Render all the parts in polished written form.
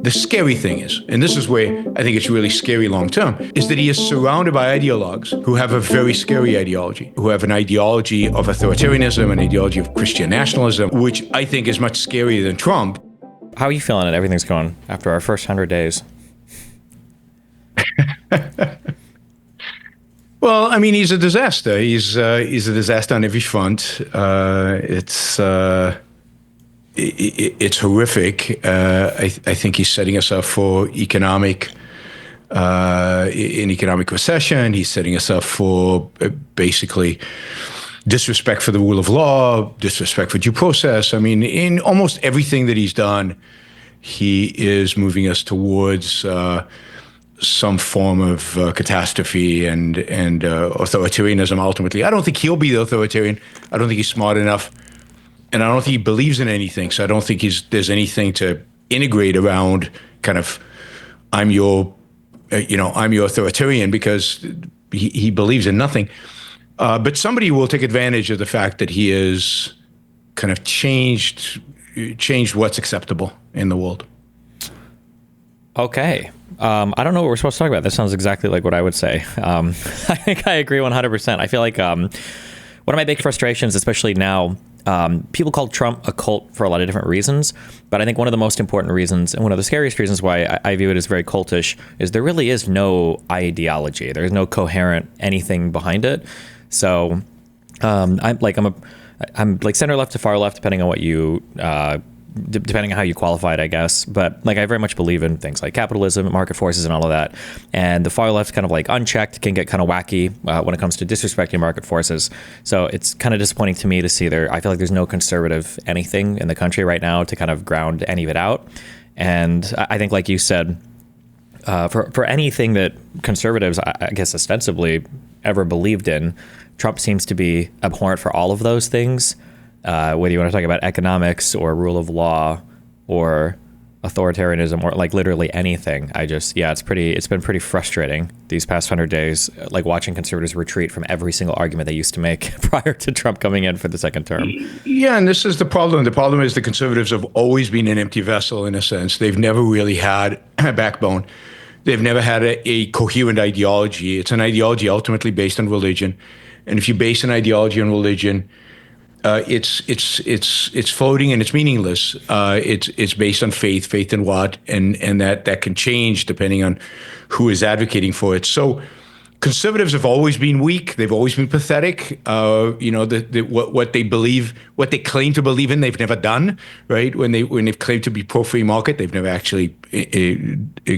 The scary thing is, and this is where I think it's really scary long term, is that he is surrounded by ideologues who have a very scary ideology, who have an ideology of authoritarianism, an ideology of Christian nationalism, which I think is much scarier than Trump. How are you feeling that everything's going after our first 100 days? Well, I mean, he's a disaster. He's a disaster on every front. It's horrific. I think he's setting us up for an economic recession. He's setting us up for basically disrespect for the rule of law, disrespect for due process. I mean, in almost everything that he's done, he is moving us towards some form of catastrophe and authoritarianism. Ultimately, I don't think he'll be the authoritarian. I don't think he's smart enough. And I don't think he believes in anything, so I don't think there's anything to integrate around kind of, I'm your authoritarian, because he believes in nothing. But somebody will take advantage of the fact that he has kind of changed what's acceptable in the world. Okay. I don't know what we're supposed to talk about. This sounds exactly like what I would say. I think I agree 100%. I feel like one of my big frustrations, especially now, people call Trump a cult for a lot of different reasons, but I think one of the most important reasons, and one of the scariest reasons why I view it as very cultish, is there really is no ideology. There's no coherent anything behind it. So I'm like center left to far left, depending on what you depending on how you qualify it, I guess. But like, I very much believe in things like capitalism, market forces, and all of that. And the far left, kind of like unchecked, can get kind of wacky when it comes to disrespecting market forces. So it's kind of disappointing to me to see I feel like there's no conservative anything in the country right now to kind of ground any of it out. And I think, like you said, for anything that conservatives, I guess ostensibly, ever believed in, Trump seems to be abhorrent for all of those things. Whether you want to talk about economics or rule of law or authoritarianism or like literally anything. It's been pretty frustrating these past 100 days, like watching conservatives retreat from every single argument they used to make prior to Trump coming in for the second term. Yeah, and this is the problem. The problem is the conservatives have always been an empty vessel in a sense. They've never really had a backbone. They've never had a coherent ideology. It's an ideology ultimately based on religion. And if you base an ideology on religion, it's floating and it's meaningless. It's based on faith in what, and that can change depending on who is advocating for it. So conservatives have always been weak. They've always been pathetic. What they believe, what they claim to believe in, they've never done. Right? When they've claimed to be pro free market, they've never actually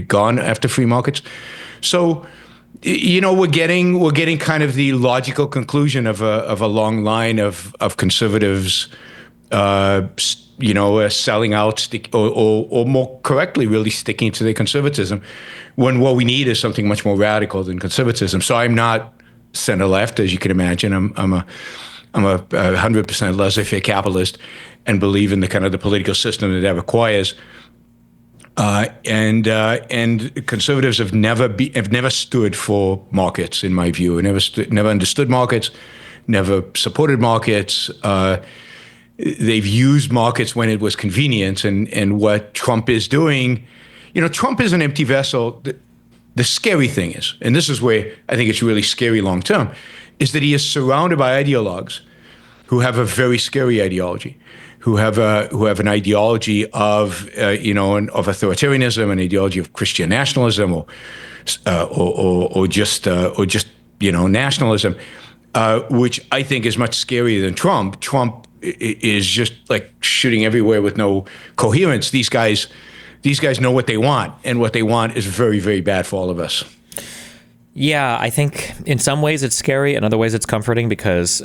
gone after free markets. So, we're getting kind of the logical conclusion of a long line of conservatives, selling out, or more correctly, really sticking to their conservatism, when what we need is something much more radical than conservatism. So I'm not center left, as you can imagine. I'm a 100% laissez-faire capitalist, and believe in the kind of the political system that requires. And conservatives have never stood for markets, in my view. Never understood markets, never supported markets. They've used markets when it was convenient. And what Trump is doing, Trump is an empty vessel. The scary thing is, and this is where I think it's really scary long term, is that he is surrounded by ideologues who have a very scary ideology, who have an ideology of of authoritarianism, an ideology of Christian nationalism, or just nationalism, which I think is much scarier than Trump. Trump is just like shooting everywhere with no coherence. These guys know what they want, and what they want is very, very bad for all of us. Yeah, I think in some ways it's scary, in other ways it's comforting, because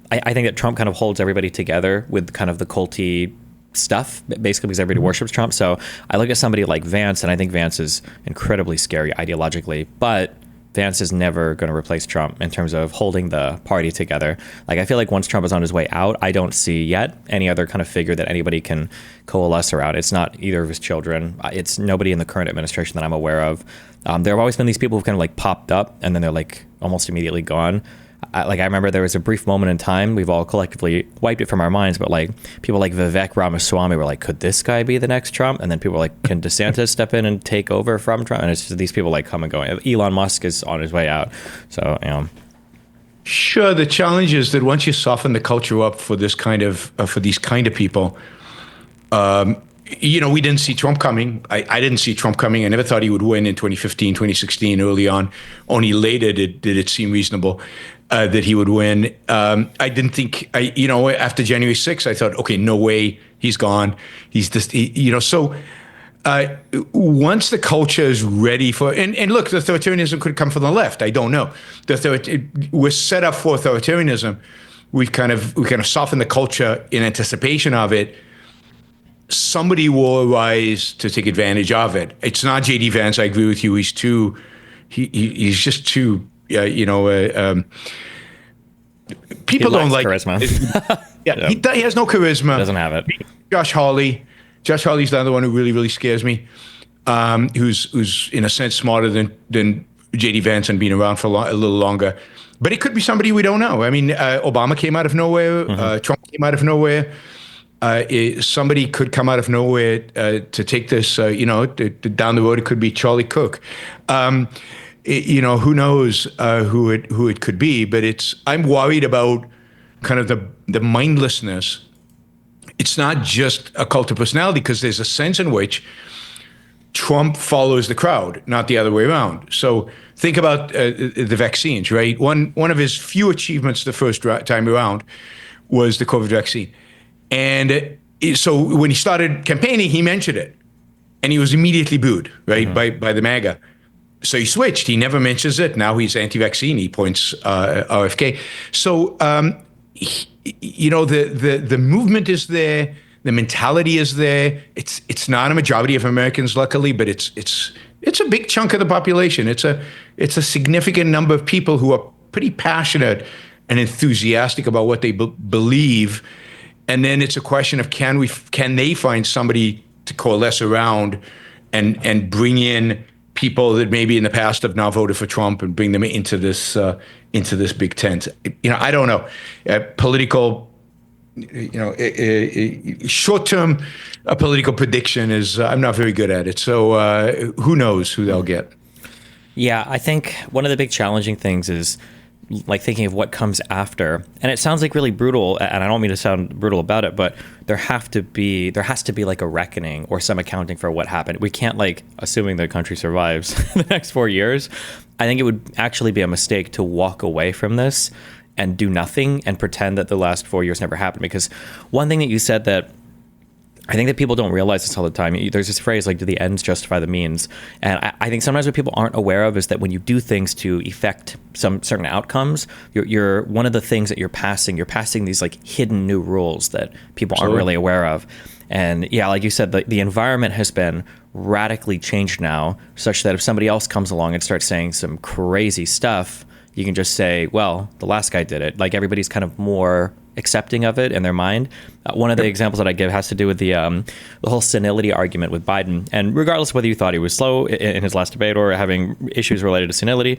I think that Trump kind of holds everybody together with kind of the culty stuff, basically because everybody worships Trump. So I look at somebody like Vance, and I think Vance is incredibly scary ideologically, but Vance is never going to replace Trump in terms of holding the party together. Like, I feel like once Trump is on his way out, I don't see yet any other kind of figure that anybody can coalesce around. It's not either of his children. It's nobody in the current administration that I'm aware of. There have always been these people who've kind of like popped up and then they're like almost immediately gone. I remember there was a brief moment in time, we've all collectively wiped it from our minds, but like people like Vivek Ramaswamy were like, could this guy be the next Trump? And then people were like, can DeSantis step in and take over from Trump? And it's just these people like come and go. Elon Musk is on his way out. So, you know. Sure. The challenge is that once you soften the culture up for this kind of, for these kind of people, you know, we didn't see Trump coming. I didn't see Trump coming. I never thought he would win in 2015, 2016, early on. Only later did it seem reasonable that he would win. I didn't think, you know, after January 6th, I thought, okay, no way, he's gone. He's just, you know, so once the culture is ready for, and look, the authoritarianism could come from the left. I don't know. We're set up for authoritarianism. We kind of soften the culture in anticipation of it. Somebody will arise to take advantage of it. It's not J.D. Vance. I agree with you. He's he's just too, you know, people don't like charisma. Yeah, he has no charisma. He doesn't have it. Josh Hawley's the other one who really scares me. Who's in a sense smarter than J.D. Vance and been around for a little longer. But it could be somebody we don't know. I mean, Obama came out of nowhere. Trump came out of nowhere. Somebody could come out of nowhere to take this, you know, down the road. It could be Charlie Cook. You know, who knows who it could be? But I'm worried about kind of the mindlessness. It's not just a cult of personality, because there's a sense in which Trump follows the crowd, not the other way around. So think about the vaccines, right? One of his few achievements the first time around was the COVID vaccine. And so when he started campaigning, he mentioned it, and he was immediately booed, right, by the MAGA. So he switched. He never mentions it. Now he's anti-vaccine. He points RFK. So you know, the movement is there. The mentality is there. It's not a majority of Americans, luckily, but it's a big chunk of the population. It's a significant number of people who are pretty passionate and enthusiastic about what they believe. And then it's a question of can they find somebody to coalesce around and bring in people that maybe in the past have now voted for Trump and bring them into this big tent. You know, I don't know. Political, you know, short-term political prediction is I'm not very good at it. So who knows who they'll get? Yeah, I think one of the big challenging things is like thinking of what comes after. And it sounds like really brutal, and I don't mean to sound brutal about it, but there has to be like a reckoning or some accounting for what happened. We can't, like, assuming the country survives the next 4 years, I think it would actually be a mistake to walk away from this and do nothing and pretend that the last 4 years never happened. Because one thing that you said that I think that people don't realize this all the time. There's this phrase like, do the ends justify the means? And I think sometimes what people aren't aware of is that when you do things to effect some certain outcomes, you're one of the things that you're passing these like hidden new rules that people aren't really aware of. And yeah, like you said, the environment has been radically changed now, such that if somebody else comes along and starts saying some crazy stuff, you can just say, well, the last guy did it. Like everybody's kind of more accepting of it in their mind. One of the examples that I give has to do with the whole senility argument with Biden. And regardless of whether you thought he was slow in his last debate or having issues related to senility,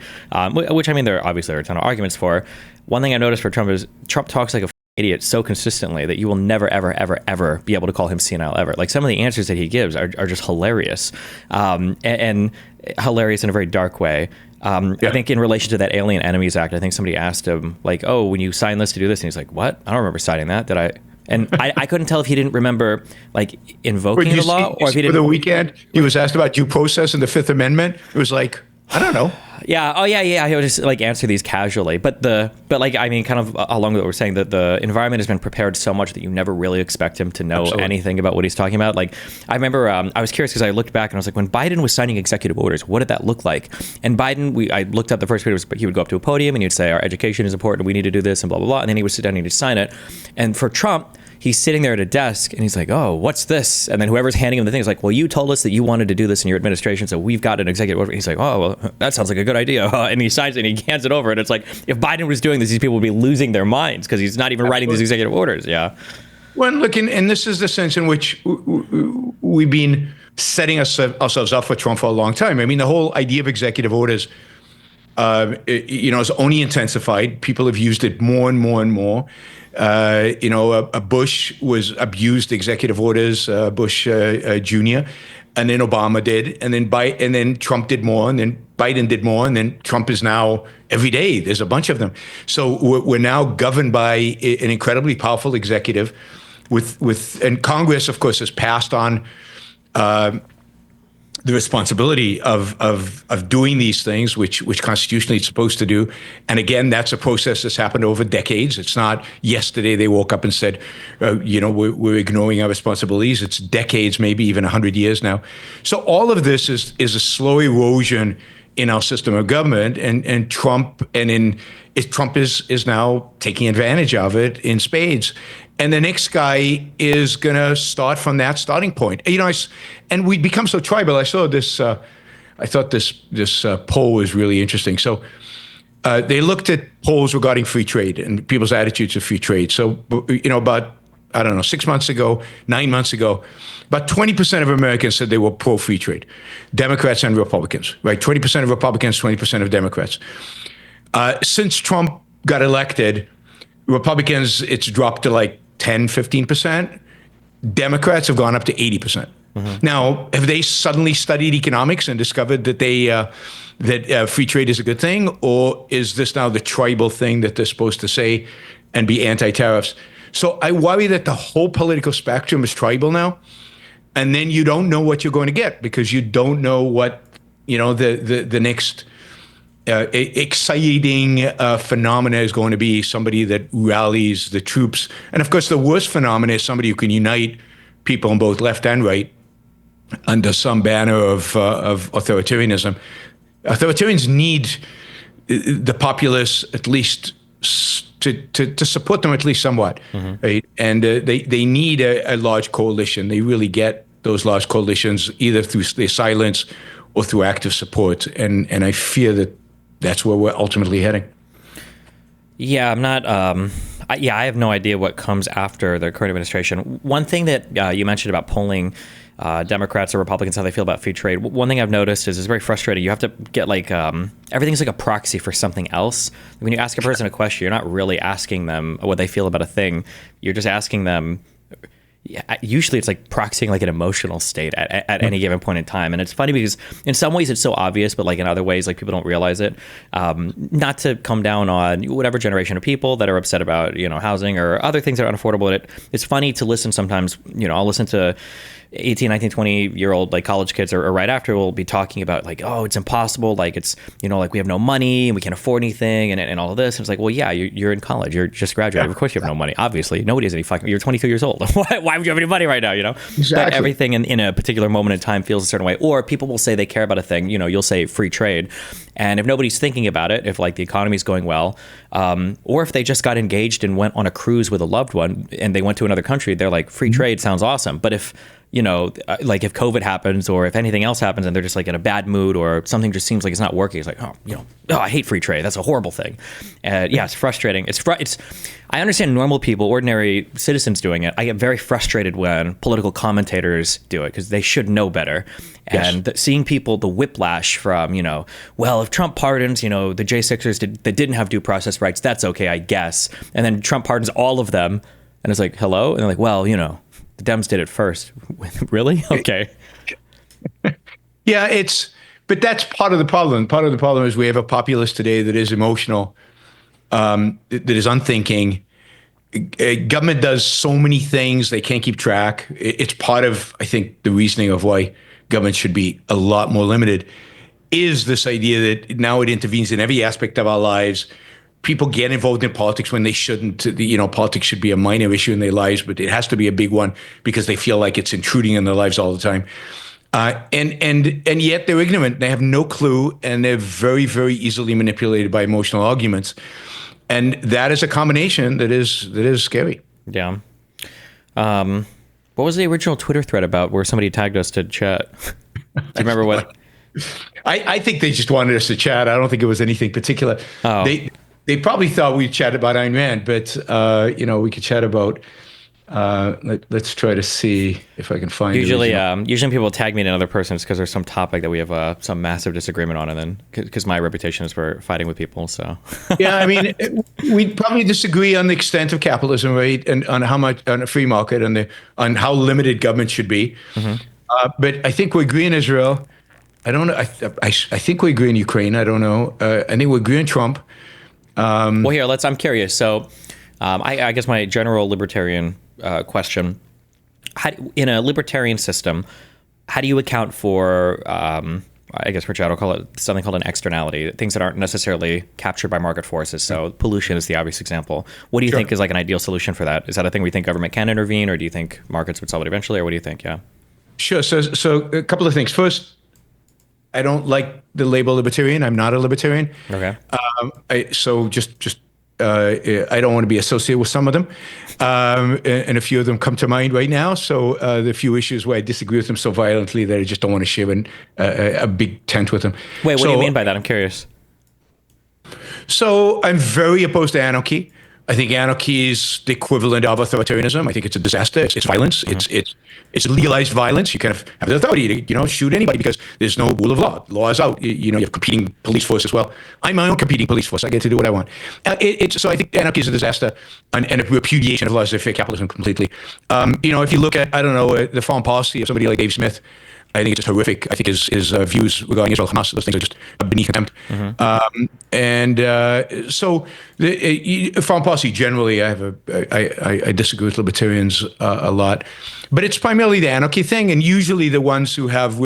which I mean, there are a ton of arguments for. One thing I noticed for Trump is Trump talks like a idiot so consistently that you will never, ever, ever, ever be able to call him senile ever. Like some of the answers that he gives are just hilarious, and hilarious in a very dark way. I think in relation to that Alien Enemies Act, I think somebody asked him, like, oh, when you signed this to do this, and he's like, what? I don't remember signing that. Did I? And I couldn't tell if he didn't remember, like, invoking the law, or if he didn't. For the weekend, he was asked about due process and the Fifth Amendment. It was like, I don't know. Yeah. Oh, yeah. He would just like answer these casually, but like, I mean, kind of along with what we're saying, that the environment has been prepared so much that you never really expect him to know anything about what he's talking about. Like, I remember I was curious because I looked back and I was like, when Biden was signing executive orders, what did that look like? And Biden, I looked at the first video, he would go up to a podium and he'd say, our education is important, we need to do this, and blah, blah, blah. And then he would sit down and he'd sign it. And for Trump, he's sitting there at a desk and he's like, oh, what's this? And then whoever's handing him the thing is like, well, you told us that you wanted to do this in your administration, so we've got an executive order. He's like, oh, well, that sounds like a good idea. And he signs it and he hands it over. And it's like, if Biden was doing this, these people would be losing their minds because he's not even writing these executive orders. Yeah. Well, look, and this is the sense in which we've been setting ourselves up for Trump for a long time. I mean, the whole idea of executive orders It's only intensified. People have used it more and more and more. Bush was abused executive orders, Bush Jr., and then Obama did, and then Trump did more, and then Biden did more, and then Trump is now every day. There's a bunch of them. So we're now governed by an incredibly powerful executive, and Congress, of course, has passed on the responsibility of doing these things, which constitutionally it's supposed to do. And again, that's a process that's happened over decades. It's not yesterday they woke up and said, we're ignoring our responsibilities. It's decades, maybe even 100 years now. So all of this is a slow erosion in our system of government, and Trump is now taking advantage of it in spades. And the next guy is going to start from that starting point. And we become so tribal. I saw this. I thought this poll was really interesting. So they looked at polls regarding free trade and people's attitudes to free trade. So about 6 months ago, 9 months ago, about 20% of Americans said they were pro free trade, Democrats and Republicans. Right, 20% of Republicans, 20% of Democrats. Since Trump got elected, Republicans, it's dropped to like 10, 15%. Democrats have gone up to 80%. Mm-hmm. Now, have they suddenly studied economics and discovered that that free trade is a good thing? Or is this now the tribal thing that they're supposed to say and be anti-tariffs? So I worry that the whole political spectrum is tribal now. And then you don't know what you're going to get because you don't know what, the next exciting phenomena is going to be, somebody that rallies the troops. And of course, the worst phenomena is somebody who can unite people on both left and right under some banner of authoritarianism. Authoritarians need the populace at least to support them at least somewhat, mm-hmm. right? And they need a large coalition. They really get those large coalitions either through their silence or through active support. And I fear that that's where we're ultimately heading. Yeah, I'm not. I have no idea what comes after the current administration. One thing that you mentioned about polling Democrats or Republicans, how they feel about free trade. One thing I've noticed is it's very frustrating. You have to get everything's like a proxy for something else. When you ask a person a question, you're not really asking them what they feel about a thing. You're just asking them. Usually it's like proxying like an emotional state at any given point in time. And it's funny because in some ways it's so obvious, but like in other ways, like people don't realize it. Not to come down on whatever generation of people that are upset about, housing or other things that are unaffordable. It's funny to listen sometimes, I'll listen to 18, 19, 20-year-old like college kids or right after will be talking about like, oh, it's impossible. Like it's, like we have no money and we can't afford anything and all of this. And it's like, well, yeah, you're in college. You're just graduated. Of course you have no money. Obviously, nobody has any fucking, you're 22 years old. Why would you have any money right now, Exactly. But everything in a particular moment in time feels a certain way. Or people will say they care about a thing, you'll say free trade. And if nobody's thinking about it, if like the economy's going well, or if they just got engaged and went on a cruise with a loved one and they went to another country, they're like, free trade sounds awesome. But if like if COVID happens or if anything else happens and they're just like in a bad mood or something just seems like it's not working, it's like, I hate free trade. That's a horrible thing. Yeah, it's frustrating. I understand normal people, ordinary citizens doing it. I get very frustrated when political commentators do it because they should know better. And seeing people, the whiplash from, well, if Trump pardons, the J6ers that didn't have due process rights, that's okay, I guess. And then Trump pardons all of them. And it's like, hello? And they're like, well, the Dems did it first. Really? Okay. Yeah, but that's part of the problem. Part of the problem is we have a populace today that is emotional, that is unthinking. Government does so many things, they can't keep track. It's part of, I think, the reasoning of why government should be a lot more limited is this idea that now it intervenes in every aspect of our lives. People get involved in politics when they shouldn't. Politics should be a minor issue in their lives, but it has to be a big one because they feel like it's intruding in their lives all the time. And yet they're ignorant. They have no clue, and they're very, very easily manipulated by emotional arguments. And that is a combination that is scary. Yeah. What was the original Twitter thread about where somebody tagged us to chat? Do you remember what? I think they just wanted us to chat. I don't think it was anything particular. Oh. They probably thought we'd chat about Ayn Rand, but we could chat about Let's try to see if I can find the Usually, original. usually people tag me in another person because there's some topic that we have some massive disagreement on, and then because my reputation is for fighting with people. So, Yeah, I mean, we'd probably disagree on the extent of capitalism, right, and on how much on a free market, and on how limited government should be. But I think we agree in Israel. I don't know. I think we agree in Ukraine. I don't know. I think we agree in Trump. well, here I'm curious. So, I guess my general libertarian question: in a libertarian system, how do you account for? I guess for Chad, I'll call it something called an externality, things that aren't necessarily captured by market forces. So pollution is the obvious example. What do you think is like an ideal solution for that? Is that a thing we think government can intervene, or do you think markets would solve it eventually, or what do you think? Yeah. Sure. So a couple of things. First, I don't like the label libertarian. I'm not a libertarian. Okay. I don't want to be associated with some of them, and a few of them come to mind right now. So the few issues where I disagree with them so violently that I just don't want to share a big tent with them. Wait, what do you mean by that? I'm curious. So I'm very opposed to anarchy. I think anarchy is the equivalent of authoritarianism. I think it's a disaster. It's violence. It's legalized violence. You kind of have the authority to shoot anybody because there's no rule of law. Law is out. You have competing police force as well. I'm my own competing police force. I get to do what I want. So I think anarchy is a disaster and a repudiation of laissez-faire capitalism completely. If you look at the foreign policy of somebody like Dave Smith, I think it's just horrific. I think his views regarding Israel, Hamas, those things are just beneath contempt. So the foreign policy generally, I disagree with libertarians a lot, but it's primarily the anarchy thing, and usually the ones who have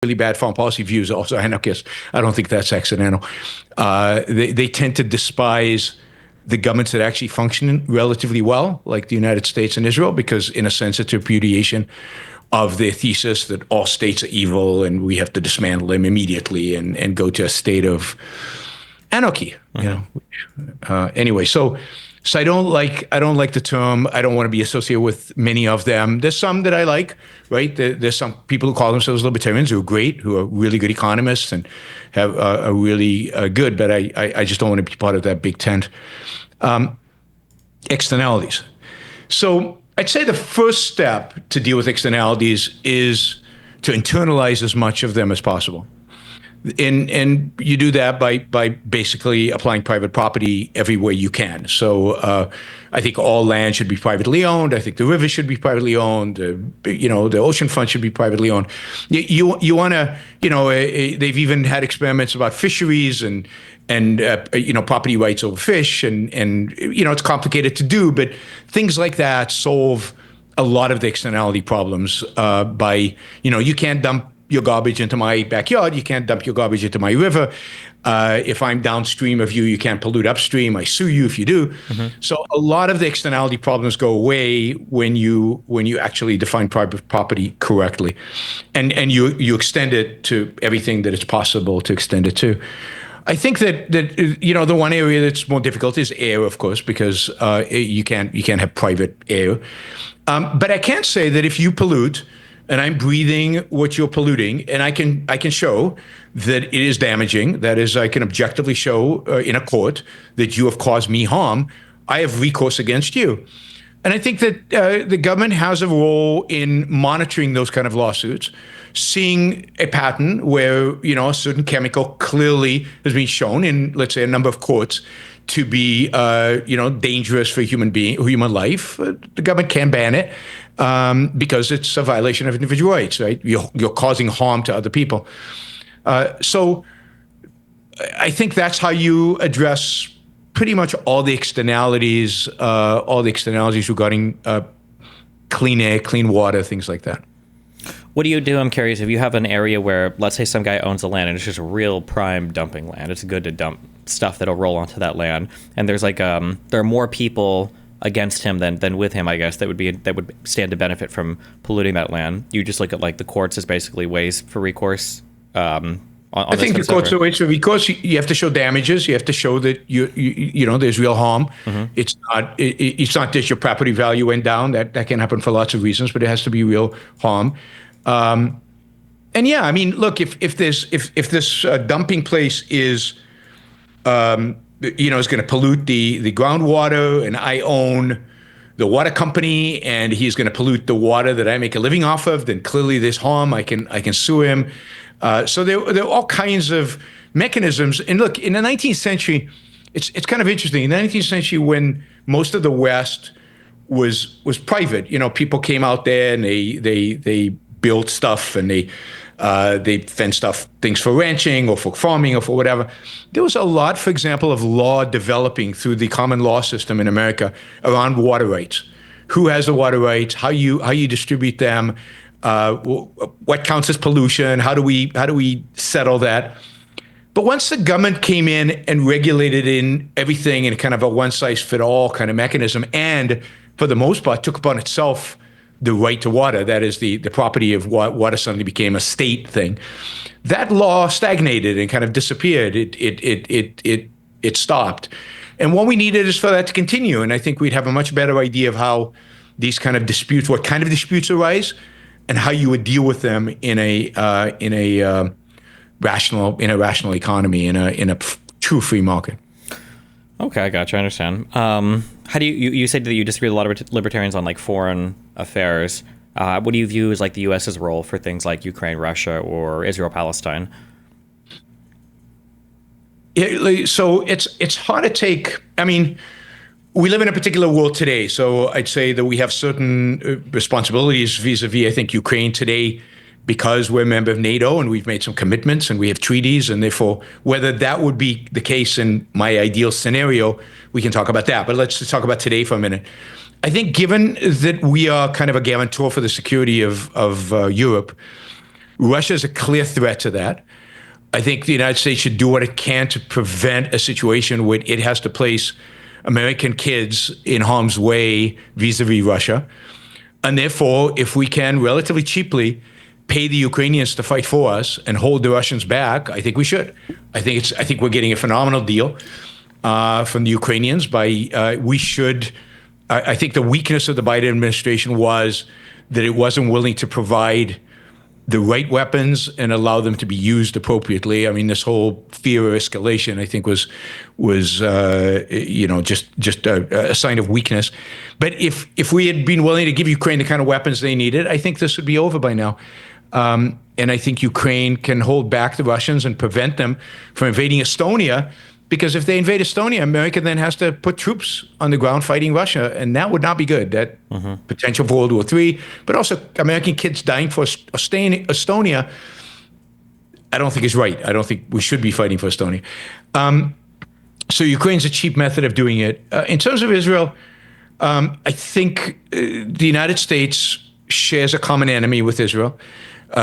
really bad foreign policy views are also anarchists. I don't think that's accidental. They tend to despise the governments that actually function relatively well, like the United States and Israel, because in a sense it's a repudiation of their thesis that all states are evil and we have to dismantle them immediately and go to a state of anarchy. Anyway, so I don't like the term. I don't want to be associated with many of them. There's some that I like, right? There's some people who call themselves libertarians who are great, who are really good economists and have are really good. But I just don't want to be part of that big tent. Externalities. So I'd say the first step to deal with externalities is to internalize as much of them as possible. And you do that by basically applying private property everywhere you can. So I think all land should be privately owned. I think the rivers should be privately owned. The ocean front should be privately owned. You want to, they've even had experiments about fisheries and property rights over fish, and it's complicated to do, but things like that solve a lot of the externality problems by you can't dump your garbage into my backyard. You can't dump your garbage into my river. If I'm downstream of you, you can't pollute upstream. I sue you if you do. So a lot of the externality problems go away when you actually define private property correctly, and you extend it to everything that it's possible to extend it to. I think that the one area that's more difficult is air, of course, because you can't have private air. But I can say that if you pollute, and I'm breathing what you're polluting, and I can show that it is damaging. That is, I can objectively show in a court that you have caused me harm. I have recourse against you. And I think that the government has a role in monitoring those kind of lawsuits, seeing a pattern where a certain chemical clearly has been shown in, let's say, a number of courts to be dangerous for human life. The government can ban it because it's a violation of individual rights, right? You're causing harm to other people. So I think that's how you address pretty much all the externalities regarding clean air, clean water, things like that. What do you do? I'm curious, if you have an area where, let's say some guy owns the land and it's just real prime dumping land. It's good to dump stuff that'll roll onto that land. And there's there are more people against him than with him, I guess, that would stand to benefit from polluting that land. You just look at the courts as basically ways for recourse. I think the courts are ways for recourse. You have to show damages. You have to show that there's real harm. It's not just your property value went down. That can happen for lots of reasons, but it has to be real harm. And yeah, I mean, look, if this dumping place is is going to pollute the groundwater, and I own the water company, and he's going to pollute the water that I make a living off of, then clearly there's harm. I can sue him. So there are all kinds of mechanisms. And look, in the 19th century, it's kind of interesting. In the 19th century, when most of the West was private, people came out there and they built stuff, and they fenced off things for ranching or for farming or for whatever. There was a lot, for example, of law developing through the common law system in America around water rights. Who has the water rights? How you distribute them? What counts as pollution? How do we settle that? But once the government came in and regulated in everything in kind of a one-size-fit-all kind of mechanism, and for the most part took upon itself the right to water, that is the property of water, suddenly became a state thing. That law stagnated and kind of disappeared. It stopped. And what we needed is for that to continue. And I think we'd have a much better idea of how these kind of disputes, what kind of disputes arise, and how you would deal with them in a rational economy, in a true free market. Okay, I gotcha. I understand. How do you said that you disagree with a lot of libertarians on like foreign affairs? What do you view as like the U.S.'s role for things like Ukraine, Russia, or Israel, Palestine? So it's hard to take. I mean, we live in a particular world today. So I'd say that we have certain responsibilities vis-a-vis, I think, Ukraine today, because we're a member of NATO and we've made some commitments and we have treaties, and therefore whether that would be the case in my ideal scenario, we can talk about that. But let's just talk about today for a minute. I think given that we are kind of a guarantor for the security of Europe, Russia is a clear threat to that. I think the United States should do what it can to prevent a situation where it has to place American kids in harm's way vis-a-vis Russia. And therefore, if we can relatively cheaply pay the Ukrainians to fight for us and hold the Russians back, I think we should. I think we're getting a phenomenal deal from the Ukrainians. I think the weakness of the Biden administration was that it wasn't willing to provide the right weapons and allow them to be used appropriately. I mean, this whole fear of escalation, I think, was just a sign of weakness. But if we had been willing to give Ukraine the kind of weapons they needed, I think this would be over by now. And I think Ukraine can hold back the Russians and prevent them from invading Estonia, because if they invade Estonia, America then has to put troops on the ground fighting Russia, and that would not be good. That potential for World War III, but also American kids dying for Estonia, I don't think is right. I don't think we should be fighting for Estonia. So Ukraine's a cheap method of doing it. In terms of Israel, I think the United States shares a common enemy with Israel.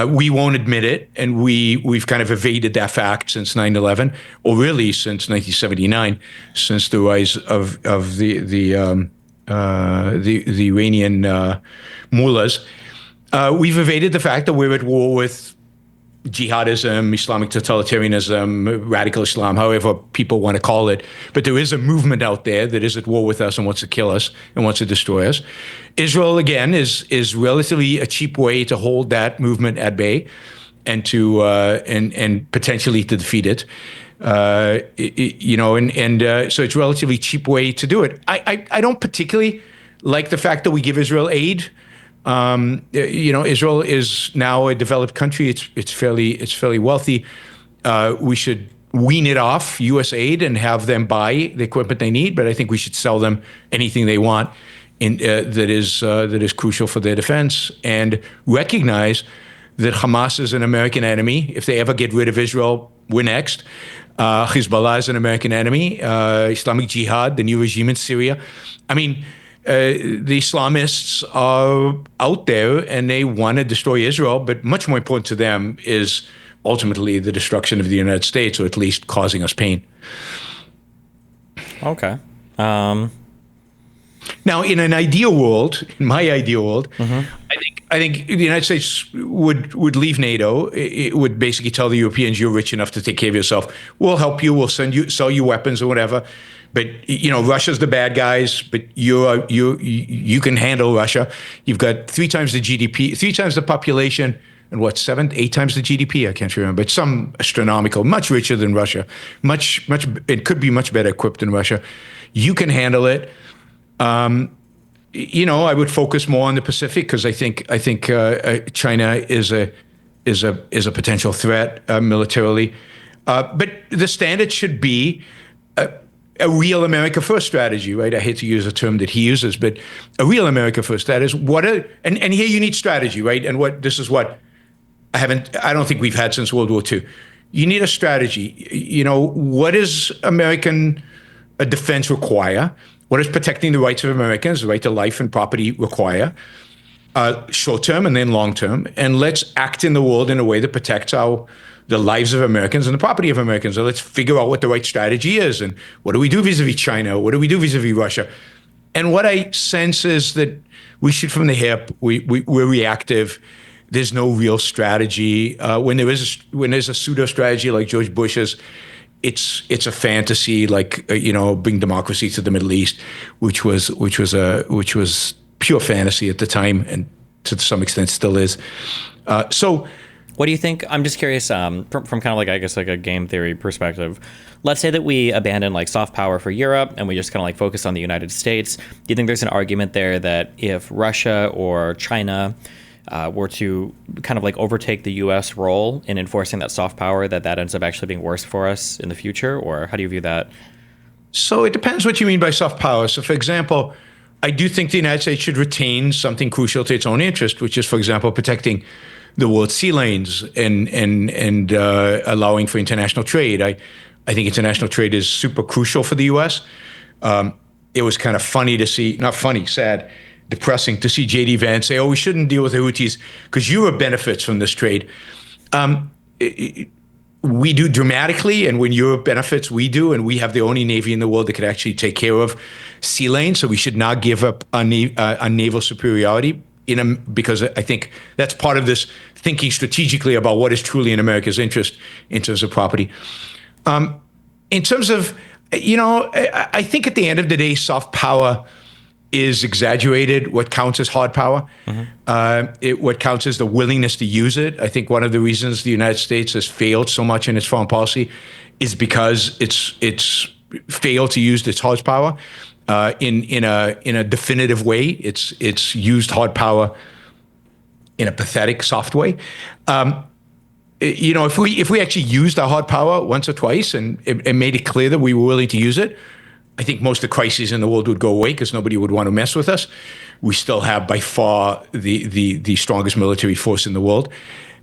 We won't admit it, and we've kind of evaded that fact since 9/11, or really since 1979, since the rise of the Iranian mullahs. We've evaded the fact that we're at war with jihadism, Islamic totalitarianism, radical Islam, however people want to call it. But there is a movement out there that is at war with us and wants to kill us and wants to destroy us. Israel, again, is relatively a cheap way to hold that movement at bay and to and potentially to defeat it. So it's a relatively cheap way to do it. I don't particularly like the fact that we give Israel aid. Israel is now a developed country. It's fairly wealthy. We should wean it off U.S. aid and have them buy the equipment they need. But I think we should sell them anything they want that is crucial for their defense, and recognize that Hamas is an American enemy. If they ever get rid of Israel, we're next. Hezbollah is an American enemy. Islamic Jihad, the new regime in Syria. I mean, the Islamists are out there and they want to destroy Israel, but much more important to them is ultimately the destruction of the United States, or at least causing us pain. Okay. Now, in an ideal world, in my ideal world, I think the United States would leave NATO. It would basically tell the Europeans, "You're rich enough to take care of yourself. We'll help you. We'll sell you weapons or whatever." But Russia's the bad guys. But you can handle Russia. You've got 3 times the GDP, 3 times the population and what, 8 times the GDP? I can't remember. It's some astronomical, much richer than Russia, it could be much better equipped than Russia. You can handle it. I would focus more on the Pacific because I think China is a potential threat militarily. But the standard should be a real America First strategy, right? I hate to use a term that he uses, but a real America First. That is and here you need strategy, right? And this is what I don't think we've had since World War II. You need a strategy. What does American defense require? What does protecting the rights of Americans, the right to life and property, require? Short term and then long term. And let's act in the world in a way that protects the lives of Americans and the property of Americans. So let's figure out what the right strategy is. And what do we do vis-a-vis China? What do we do vis-a-vis Russia? And what I sense is that we shoot from the hip. We're reactive. There's no real strategy. When there's a pseudo strategy like George Bush's, it's a fantasy, like bring democracy to the Middle East, which was pure fantasy at the time, and to some extent still is. So, what do you think? I'm just curious from kind of like, I guess, like a game theory perspective. Let's say that we abandon like soft power for Europe and we just kind of like focus on the United States. Do you think there's an argument there that if Russia or China were to kind of like overtake the U.S. role in enforcing that soft power, that ends up actually being worse for us in the future? Or how do you view that? So it depends what you mean by soft power. So, for example, I do think the United States should retain something crucial to its own interest, which is, for example, protecting the world's sea lanes and allowing for international trade. I think international trade is super crucial for the U.S. It was kind of funny to see, not funny, sad, depressing to see J.D. Vance say, we shouldn't deal with the Houthis because Europe benefits from this trade. We do dramatically, and when Europe benefits, we do, and we have the only navy in the world that could actually take care of sea lanes, so we should not give up on naval superiority because I think that's part of this thinking strategically about what is truly in America's interest in terms of property. In terms of, I think at the end of the day, soft power is exaggerated. What counts as hard power. Mm-hmm. What counts is the willingness to use it. I think one of the reasons the United States has failed so much in its foreign policy is because it's failed to use its hard power in a definitive way. It's used hard power in a pathetic, soft way. If we actually used our hard power once or twice and made it clear that we were willing to use it, I think most of the crises in the world would go away because nobody would want to mess with us. We still have by far the strongest military force in the world.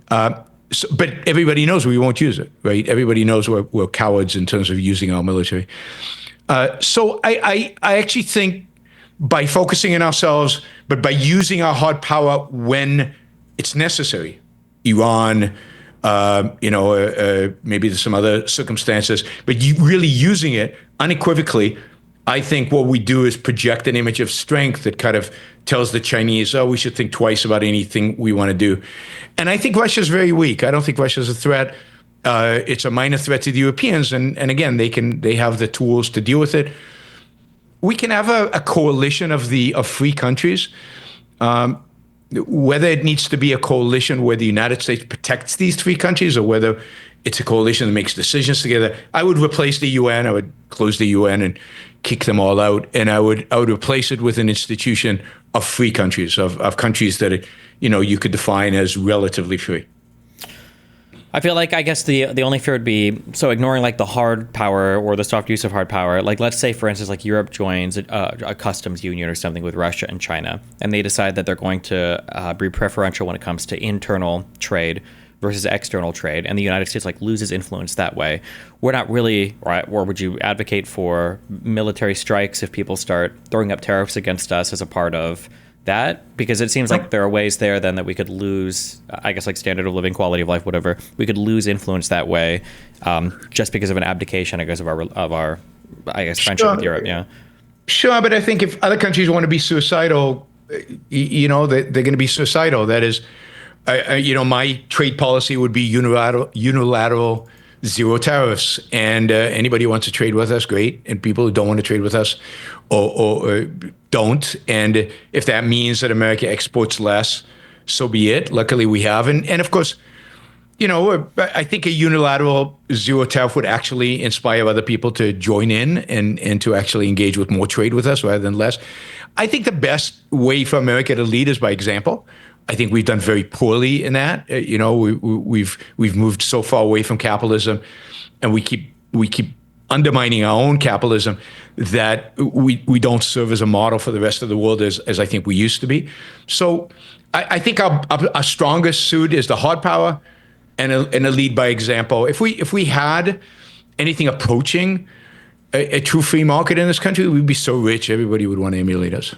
But everybody knows we won't use it, right? Everybody knows we're cowards in terms of using our military. So I actually think by focusing on ourselves, but by using our hard power when it's necessary, Iran, maybe there's some other circumstances, but really using it unequivocally, I think what we do is project an image of strength that kind of tells the Chinese, we should think twice about anything we want to do. And I think Russia's very weak. I don't think Russia's a threat. It's a minor threat to the Europeans. And again, they have the tools to deal with it. We can have a coalition of free countries. Whether it needs to be a coalition where the United States protects these three countries or whether it's a coalition that makes decisions together, I would replace the UN. I would close the UN and kick them all out. And I would replace it with an institution of free countries, of countries that, you could define as relatively free. I feel like, I guess the only fear would be, so ignoring like the hard power or the soft use of hard power, like let's say, for instance, like Europe joins a customs union or something with Russia and China, and they decide that they're going to be preferential when it comes to internal trade versus external trade, and the United States like loses influence that way. We're not really, or would you advocate for military strikes if people start throwing up tariffs against us as a part of that? Because it seems like there are ways there then that we could lose, I guess, like standard of living, quality of life, whatever. We could lose influence that way, just because of an abdication, I guess, of our I guess, friendship with Europe. Yeah. Sure, but I think if other countries want to be suicidal, they're going to be suicidal. That is, my trade policy would be unilateral zero tariffs, and anybody who wants to trade with us, great, and people who don't want to trade with us or don't. And if that means that America exports less so be it. Luckily, we have, and of course, I think a unilateral zero tariff would actually inspire other people to join in and to actually engage with more trade with us rather than less. I think the best way for America to lead is by example. I think we've done very poorly in that. We've moved so far away from capitalism, and we keep undermining our own capitalism that we don't serve as a model for the rest of the world as I think we used to be. So I think our strongest suit is the hard power and a lead by example. If we had anything approaching a true free market in this country, we'd be so rich, everybody would want to emulate us.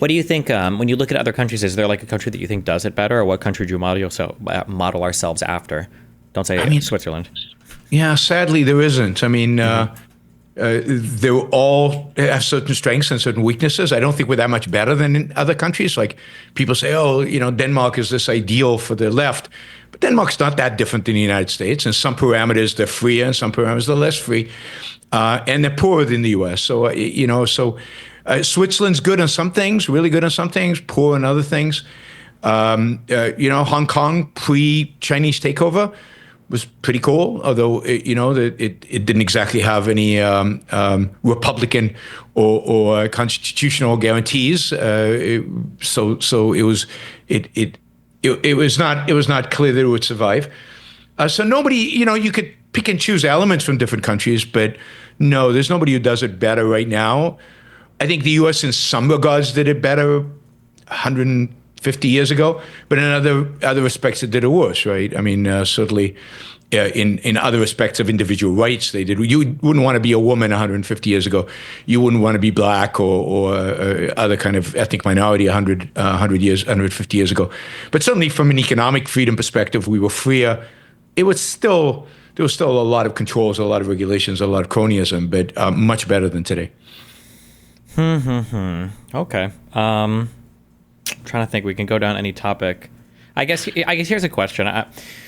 What do you think, when you look at other countries, is there like a country that you think does it better, or what country do you model ourselves after? Don't say Switzerland. Yeah, sadly, there isn't. I mean, they all have certain strengths and certain weaknesses. I don't think we're that much better than in other countries. Like people say, Denmark is this ideal for the left. But Denmark's not that different than the United States. In some parameters, they're freer, and some parameters, they're less free. And they're poorer than the U.S. So, Switzerland's good on some things, really good on some things, poor on other things. Hong Kong, pre-Chinese takeover, was pretty cool, although it didn't exactly have any Republican or constitutional guarantees. So it was not clear that it would survive. So nobody, you could pick and choose elements from different countries, but no, there's nobody who does it better right now. I think the U.S. in some regards did it better 150 years ago, but in other respects it did it worse, right? I mean, certainly in other respects of individual rights, they did. You wouldn't want to be a woman 150 years ago. You wouldn't want to be black or other kind of ethnic minority 150 years ago. But certainly from an economic freedom perspective, we were freer. There was still a lot of controls, a lot of regulations, a lot of cronyism, but much better than today. Okay. Trying to think. We can go down any topic. I guess here's a question.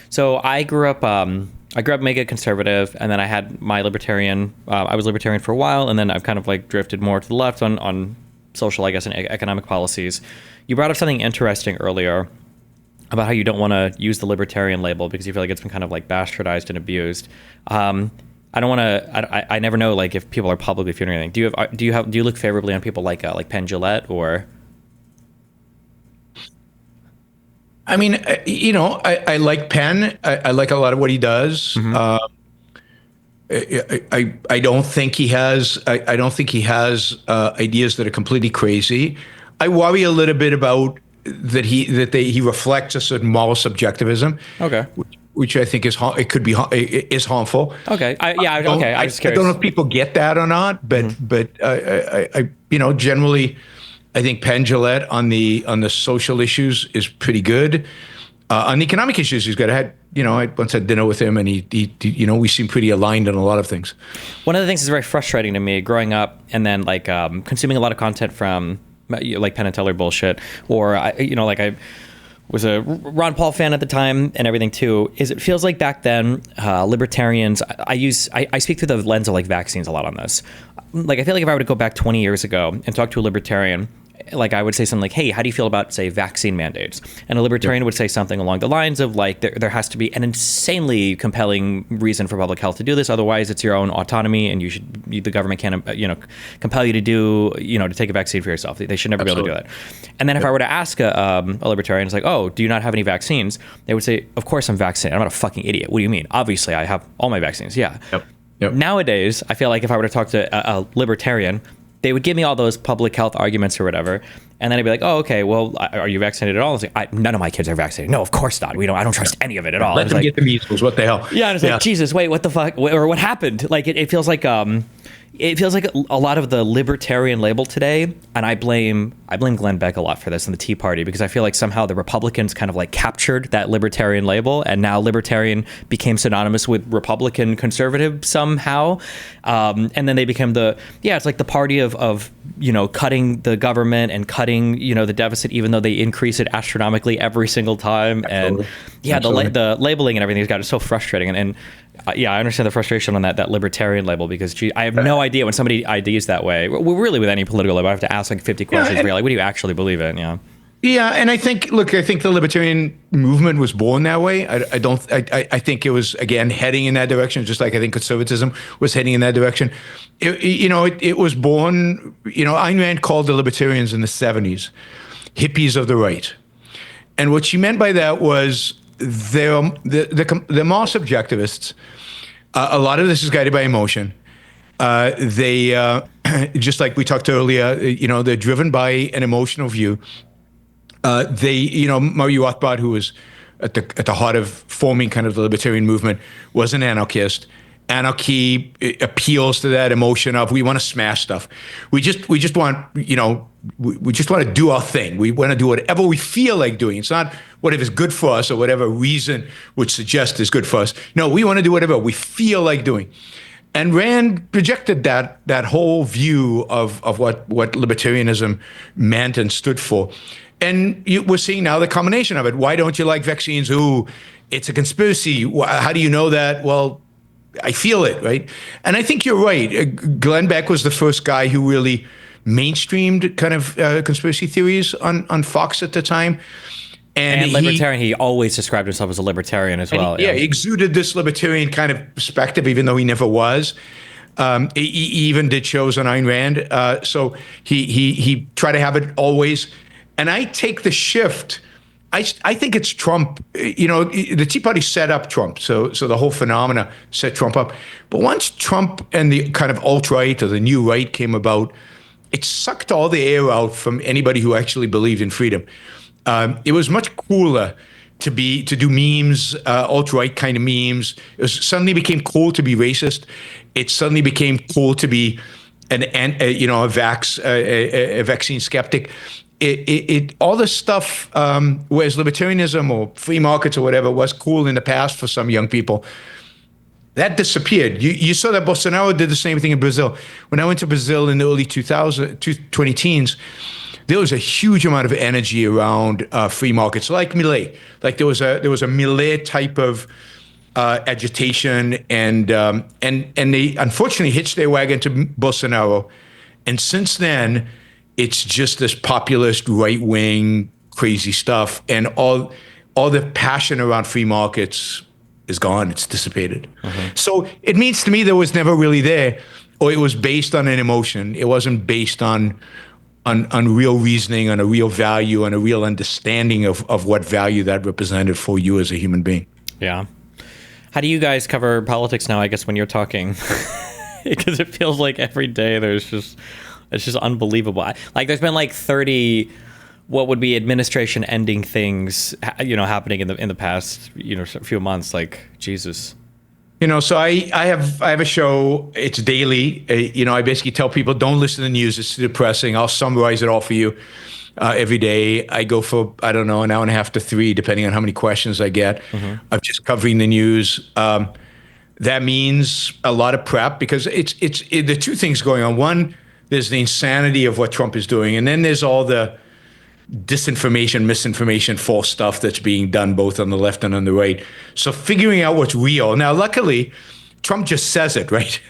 So I grew up mega conservative, and then I had my libertarian. I was libertarian for a while, and then I've kind of like drifted more to the left on social, I guess, and economic policies. You brought up something interesting earlier about how you don't want to use the libertarian label because you feel like it's been kind of like bastardized and abused. I don't want to. I never know like if people are publicly feuding or anything. Do you look favorably on people like Penn Jillette or? I mean, I like Penn. I like a lot of what he does. Mm-hmm. I don't think he has. I don't think he has ideas that are completely crazy. I worry a little bit about that he reflects a certain moral subjectivism. Okay. Which I think is harmful. Okay. I just curious. I don't know if people get that or not, but I generally, I think Penn Jillette on the social issues is pretty good. On the economic issues, he's got I once had dinner with him, and he we seem pretty aligned on a lot of things. One of the things that's very frustrating to me growing up, and then like consuming a lot of content from like Penn and Teller bullshit, or I was a Ron Paul fan at the time and everything too, is it feels like back then, libertarians, I speak through the lens of like vaccines a lot on this. Like, I feel like if I were to go back 20 years ago and talk to a libertarian, like I would say something like, hey, how do you feel about, say, vaccine mandates? And a libertarian would say something along the lines of like, there has to be an insanely compelling reason for public health to do this. Otherwise, it's your own autonomy, and the government can't, compel you to do, to take a vaccine for yourself. They should never be able to do that. And then if I were to ask a libertarian, it's like, oh, do you not have any vaccines? They would say, of course I'm vaccinated. I'm not a fucking idiot. What do you mean? Obviously, I have all my vaccines. Yeah. Yep. Nowadays, I feel like if I were to talk to a libertarian, they would give me all those public health arguments or whatever, and then I'd be like, "Oh, okay. Well, are you vaccinated at all?" It's like, none of my kids are vaccinated. No, of course not. I don't trust any of it at all. Let them get the measles. What the hell? Yeah, and it's like, Jesus, wait, what the fuck? Or what happened? Like, it feels like a lot of the libertarian label today, and I blame Glenn Beck a lot for this and the Tea Party, because I feel like somehow the Republicans kind of like captured that libertarian label, and now libertarian became synonymous with Republican conservative somehow, and then they became it's like the party of cutting the government and cutting the deficit, even though they increase it astronomically every single time. Absolutely. And the labeling and everything has gotten so frustrating, and I understand the frustration on that libertarian label, because I have no idea when somebody IDs that way. We're really with any political label, I have to ask like 50 questions. Like, what do you actually believe in? Yeah. Yeah, and I think the libertarian movement was born that way. I think it was, again, heading in that direction, just like I think conservatism was heading in that direction. It was born. Ayn Rand called the libertarians in the '70s hippies of the right, and what she meant by that was they're more subjectivists. A lot of this is guided by emotion. They just like we talked earlier. They're driven by an emotional view. Murray Rothbard, who was at the heart of forming kind of the libertarian movement, was an anarchist. Anarchy appeals to that emotion of we want to smash stuff. We just want we just want to do our thing. We want to do whatever we feel like doing. It's not whatever is good for us or whatever reason would suggest is good for us. No, we want to do whatever we feel like doing. And Rand projected that whole view of what libertarianism meant and stood for. And we're seeing now the combination of it. Why don't you like vaccines? Ooh, it's a conspiracy. How do you know that? Well, I feel it, right? And I think you're right. Glenn Beck was the first guy who really mainstreamed kind of conspiracy theories on Fox at the time. And libertarian, he always described himself as a libertarian as well. He exuded this libertarian kind of perspective, even though he never was. He even did shows on Ayn Rand. So he tried to have it always. And I take the shift. I think it's Trump. The Tea Party set up Trump. So the whole phenomena set Trump up. But once Trump and the kind of alt-right or the new right came about, it sucked all the air out from anybody who actually believed in freedom. It was much cooler to do memes, alt-right kind of memes. It suddenly became cool to be racist. It suddenly became cool to be a vaccine skeptic. All this stuff, whereas libertarianism or free markets or whatever was cool in the past for some young people, that disappeared. You saw that Bolsonaro did the same thing in Brazil. When I went to Brazil in the early 2010s, there was a huge amount of energy around free markets, like Milei. Like there was a Milei type of agitation, and they unfortunately hitched their wagon to Bolsonaro, and since then, it's just this populist right-wing crazy stuff, and all the passion around free markets is gone. It's dissipated. Mm-hmm. So it means to me that was never really there, or it was based on an emotion. It wasn't based on real reasoning, on a real value, on a real understanding of what value that represented for you as a human being. Yeah. How do you guys cover politics now, I guess, when you're talking? Because it feels like every day it's just unbelievable. Like there's been like 30 what would be administration ending things, happening in the past, few months. Like, Jesus. So I have a show. It's daily. I basically tell people, don't listen to the news. It's too depressing. I'll summarize it all for you every day. I go for, I don't know, an hour and a half to 3, depending on how many questions I get, of just covering the news. That means a lot of prep, because it's the two things going on. One, there's the insanity of what Trump is doing, and then there's all the disinformation, misinformation, false stuff that's being done both on the left and on the right. So figuring out what's real. Now, luckily, Trump just says it, right?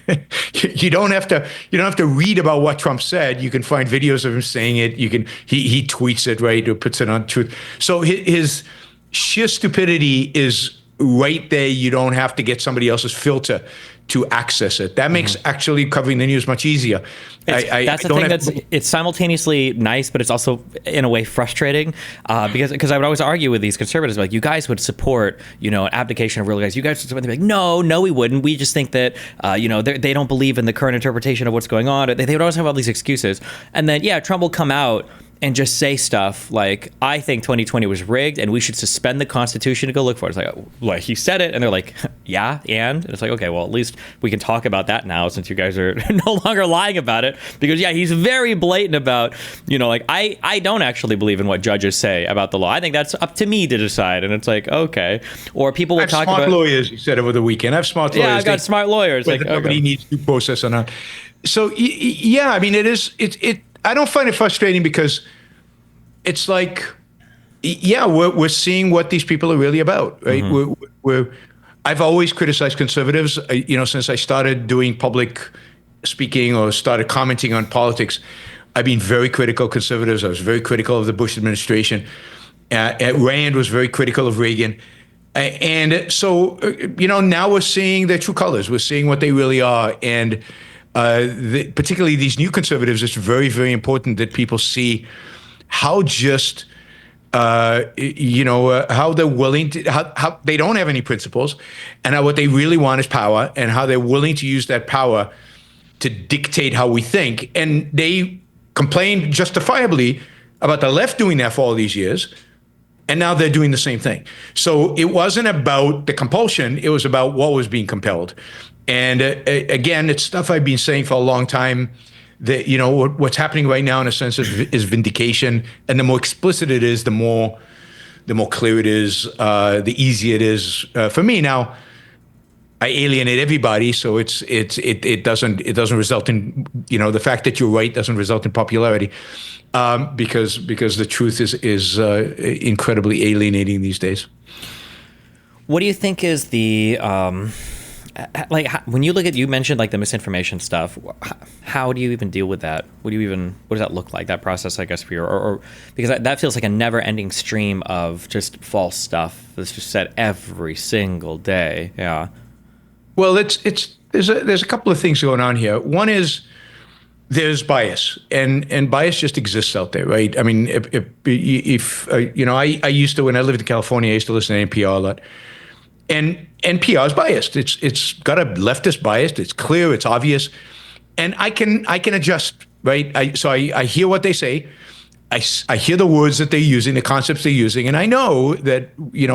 You don't have to read about what Trump said. You can find videos of him saying it. He tweets it, right, or puts it on Truth. So his sheer stupidity is right there. You don't have to get somebody else's filter to access it. That makes actually covering the news much easier. That's the thing. It's simultaneously nice, but it's also in a way frustrating, because I would always argue with these conservatives, like, you guys would support, an abdication of real guys. You guys would support. They'd be like, no, we wouldn't. We just think that, they don't believe in the current interpretation of what's going on. They would always have all these excuses, and then Trump will come out and just say stuff like, I think 2020 was rigged and we should suspend the Constitution to go look for it. It's like, well, he said it. And they're like, yeah, and it's like, okay, well, at least we can talk about that now, since you guys are no longer lying about it. Because, he's very blatant about, I don't actually believe in what judges say about the law. I think that's up to me to decide. And it's like, okay. Or people will talk about... smart lawyers, you said over the weekend. I have smart lawyers. Yeah, I've got smart lawyers. Like, nobody needs due process or not. So, I mean, I don't find it frustrating, because it's like, we're seeing what these people are really about, right? Mm-hmm. I've always criticized conservatives, since I started doing public speaking or started commenting on politics. I've been very critical of conservatives. I was very critical of the Bush administration. Rand was very critical of Reagan. And so, now we're seeing their true colors. We're seeing what they really are. And particularly these new conservatives, it's very, very important that people see how just, how they're willing to, how they don't have any principles, and how what they really want is power, and how they're willing to use that power to dictate how we think. And they complained justifiably about the left doing that for all these years. And now they're doing the same thing. So it wasn't about the compulsion. It was about what was being compelled. And again, it's stuff I've been saying for a long time, that, what's happening right now in a sense is vindication. And the more explicit it is, the more clear it is, the easier it is for me. Now, I alienate everybody, so it doesn't result in, the fact that you're right doesn't result in popularity, because the truth is incredibly alienating these days. What do you think is the when you look at, you mentioned like the misinformation stuff, how do you even deal with that? What does that look like, that process, I guess, for you? Or because that feels like a never-ending stream of just false stuff that's just said every single day. Yeah. Well, there's a couple of things going on here. One is there's bias, and bias just exists out there, right? I mean, if I used to, when I lived in California, I used to listen to NPR a lot, and NPR is biased. It's got a leftist bias. It's clear. It's obvious, and I can adjust, right? I hear what they say. I hear the words that they're using, the concepts they're using, and I know that,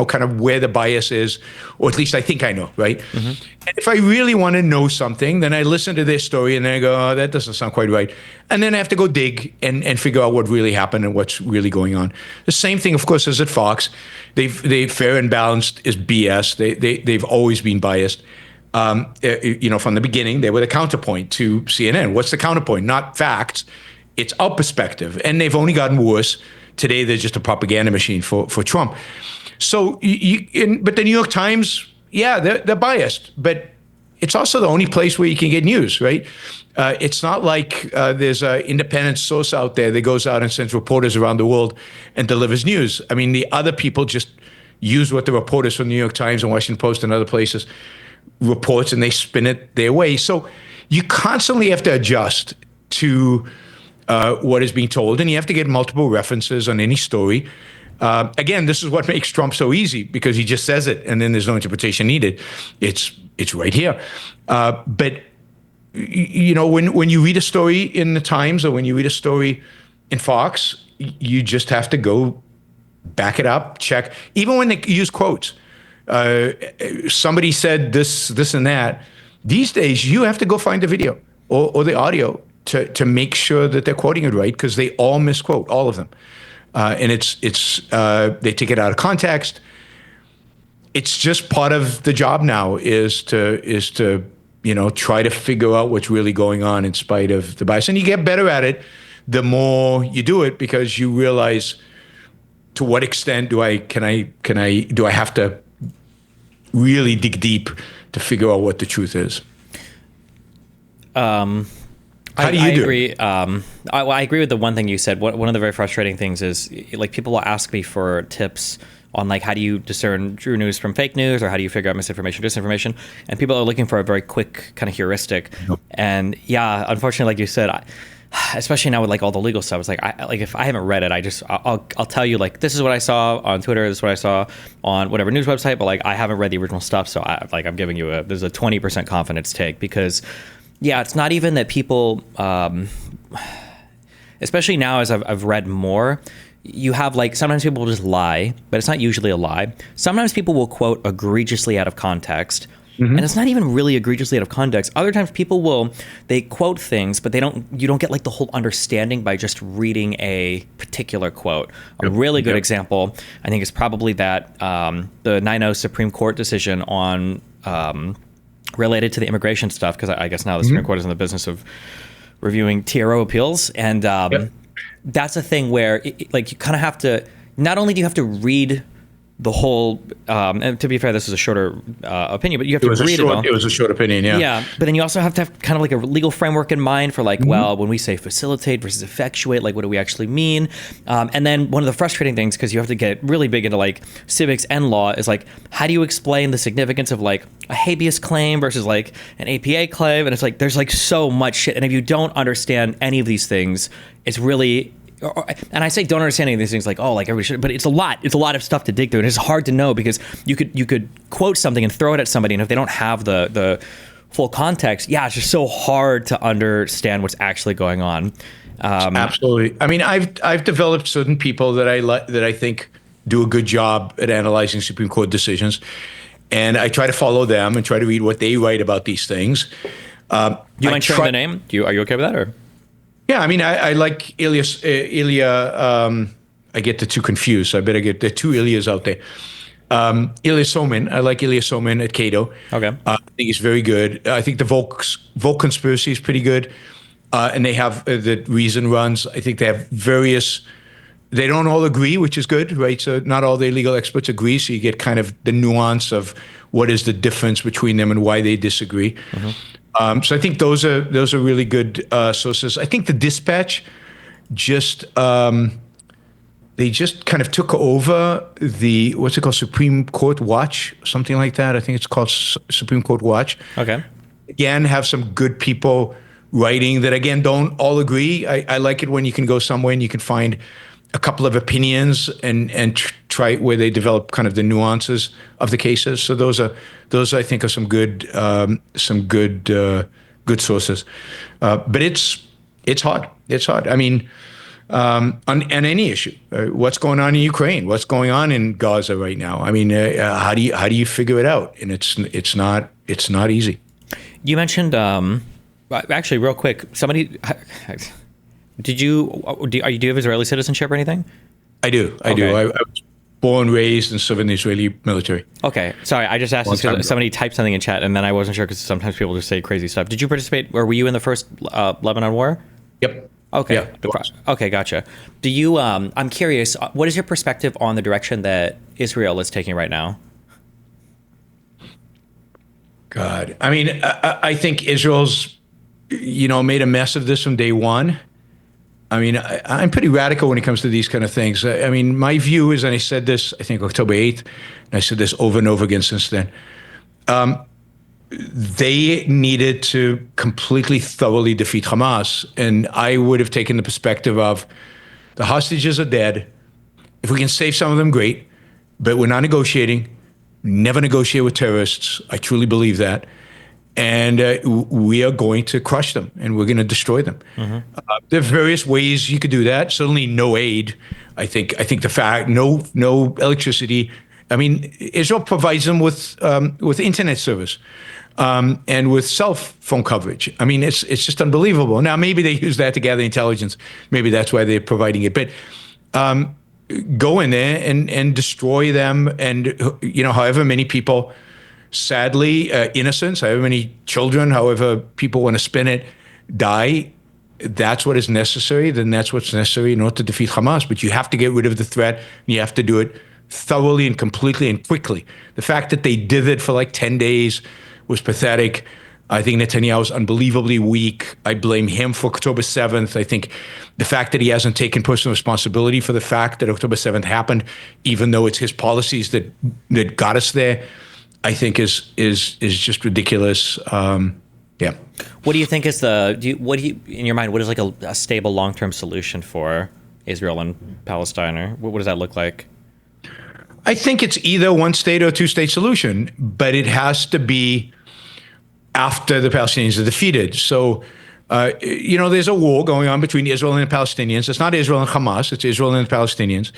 kind of where the bias is, or at least I think I know, right? Mm-hmm. And if I really want to know something, then I listen to their story and then I go, oh, that doesn't sound quite right. And then I have to go dig and figure out what really happened and what's really going on. The same thing, of course, as at Fox. They fair and balanced is BS. They've always been biased. From the beginning, they were the counterpoint to CNN. What's the counterpoint? Not facts. It's our perspective, and they've only gotten worse. Today, they're just a propaganda machine for Trump. So, but the New York Times, yeah, they're biased, but it's also the only place where you can get news, right? It's not like there's an independent source out there that goes out and sends reporters around the world and delivers news. I mean, the other people just use what the reporters from the New York Times and Washington Post and other places reports, and they spin it their way. So you constantly have to adjust to what is being told, and you have to get multiple references on any story. Again, this is what makes Trump so easy, because he just says it, and then there's no interpretation needed. It's right here. But when you read a story in the Times, or when you read a story in Fox, you just have to go back it up, check. Even when they use quotes, somebody said this and that. These days, you have to go find the video or the audio to make sure that they're quoting it right, because they all misquote, all of them, and they take it out of context. It's just part of the job now is to try to figure out what's really going on in spite of the bias, and you get better at it the more you do it, because you realize to what extent do I have to really dig deep to figure out what the truth is. How do you do? Agree. I agree with the one thing you said. One of the very frustrating things is, like, people will ask me for tips on, like, how do you discern true news from fake news, or how do you figure out misinformation, disinformation? And people are looking for a very quick kind of heuristic. Nope. And yeah, unfortunately, like you said, especially now with like all the legal stuff, it's like, if I haven't read it, I'll tell you, like, this is what I saw on Twitter, this is what I saw on whatever news website, but like I haven't read the original stuff, so I'm giving you there's a 20% confidence take, because yeah, it's not even that people, especially now as I've read more, you have, like, sometimes people will just lie, but it's not usually a lie. Sometimes people will quote egregiously out of context, mm-hmm. and it's not even really egregiously out of context. Other times they quote things, but you don't get like the whole understanding by just reading a particular quote. A really good example, I think, is probably that the 9-0 Supreme Court decision on related to the immigration stuff, because I guess now the Supreme Court is in the business of reviewing TRO appeals, and that's a thing where you kind of have to, not only do you have to read the whole, and to be fair, this is a shorter opinion, but you have to read it all. It was a short opinion, yeah. Yeah, but then you also have to have kind of like a legal framework in mind for like, well, when we say facilitate versus effectuate, like what do we actually mean? And then one of the frustrating things, because you have to get really big into like civics and law, is like, how do you explain the significance of like a habeas claim versus like an APA claim? And it's like, there's like so much shit. And if you don't understand any of these things, it's really... And I say don't understand any of these things like, oh, like everybody should, but it's a lot of stuff to dig through, and it's hard to know because you could quote something and throw it at somebody, and if they don't have the full context, yeah, it's just so hard to understand what's actually going on. Absolutely. I mean, I've developed certain people that I think do a good job at analyzing Supreme Court decisions, and I try to follow them and try to read what they write about these things. Do you mind sharing the name? Are you okay with that, or? Yeah, I mean, I like Ilya. I get the two confused. So I better get the two Ilyas out there. Ilya Somin. I like Ilya Somin at Cato. Okay. I think he's very good. I think the Volk conspiracy is pretty good. And they have the Reason runs. I think they have various. They don't all agree, which is good, right? So not all the legal experts agree. So you get kind of the nuance of what is the difference between them and why they disagree. So I think those are really good sources. I think the Dispatch they just kind of took over the what's it called, Supreme Court Watch, something like that. I think it's called Supreme Court Watch. Okay. Again, have some good people writing that again don't all agree. I like it when you can go somewhere and you can find a couple of opinions and try where they develop kind of the nuances of the cases. So those I think are some good sources. But it's hard. It's hard. I mean, on any issue, what's going on in Ukraine, what's going on in Gaza right now. I mean, how do you figure it out? And it's not easy. You mentioned actually real quick. Somebody. Do you have Israeli citizenship or anything? I do. I do. I was born, raised, and served in the Israeli military. Okay. Sorry, I just asked this because somebody typed something in chat, and then I wasn't sure because sometimes people just say crazy stuff. Did you participate, or were you in the first Lebanon war? Yep. Okay. Yeah, okay, gotcha. Do you? I'm curious. What is your perspective on the direction that Israel is taking right now? God, I mean, I think Israel's, made a mess of this from day one. I mean, I'm pretty radical when it comes to these kind of things. I mean, my view is, and I said this, I think October 8th, and I said this over and over again since then, they needed to completely, thoroughly defeat Hamas. And I would have taken the perspective of the hostages are dead. If we can save some of them, great. But we're not negotiating. Never negotiate with terrorists. I truly believe that. And we are going to crush them, and we're going to destroy them. There are various ways you could do that. Certainly, no aid. I think the fact no electricity. I mean, Israel provides them with internet service and with cell phone coverage. I mean, it's just unbelievable. Now, maybe they use that to gather intelligence. Maybe that's why they're providing it. But go in there and destroy them, and however many people. Sadly, innocents, however many children, however people want to spin it, die. That's what is necessary. Then that's what's necessary in order to defeat Hamas. But you have to get rid of the threat. And you have to do it thoroughly and completely and quickly. The fact that they did it for like 10 days was pathetic. I think Netanyahu is unbelievably weak. I blame him for October 7th. I think the fact that he hasn't taken personal responsibility for the fact that October 7th happened, even though it's his policies that got us there, I think is just ridiculous. Yeah. What do you think is in your mind, what is like a stable long-term solution for Israel and Palestine, or what does that look like? I think it's either one state or two state solution, but it has to be after the Palestinians are defeated. So, there's a war going on between Israel and the Palestinians. It's not Israel and Hamas, it's Israel and the Palestinians.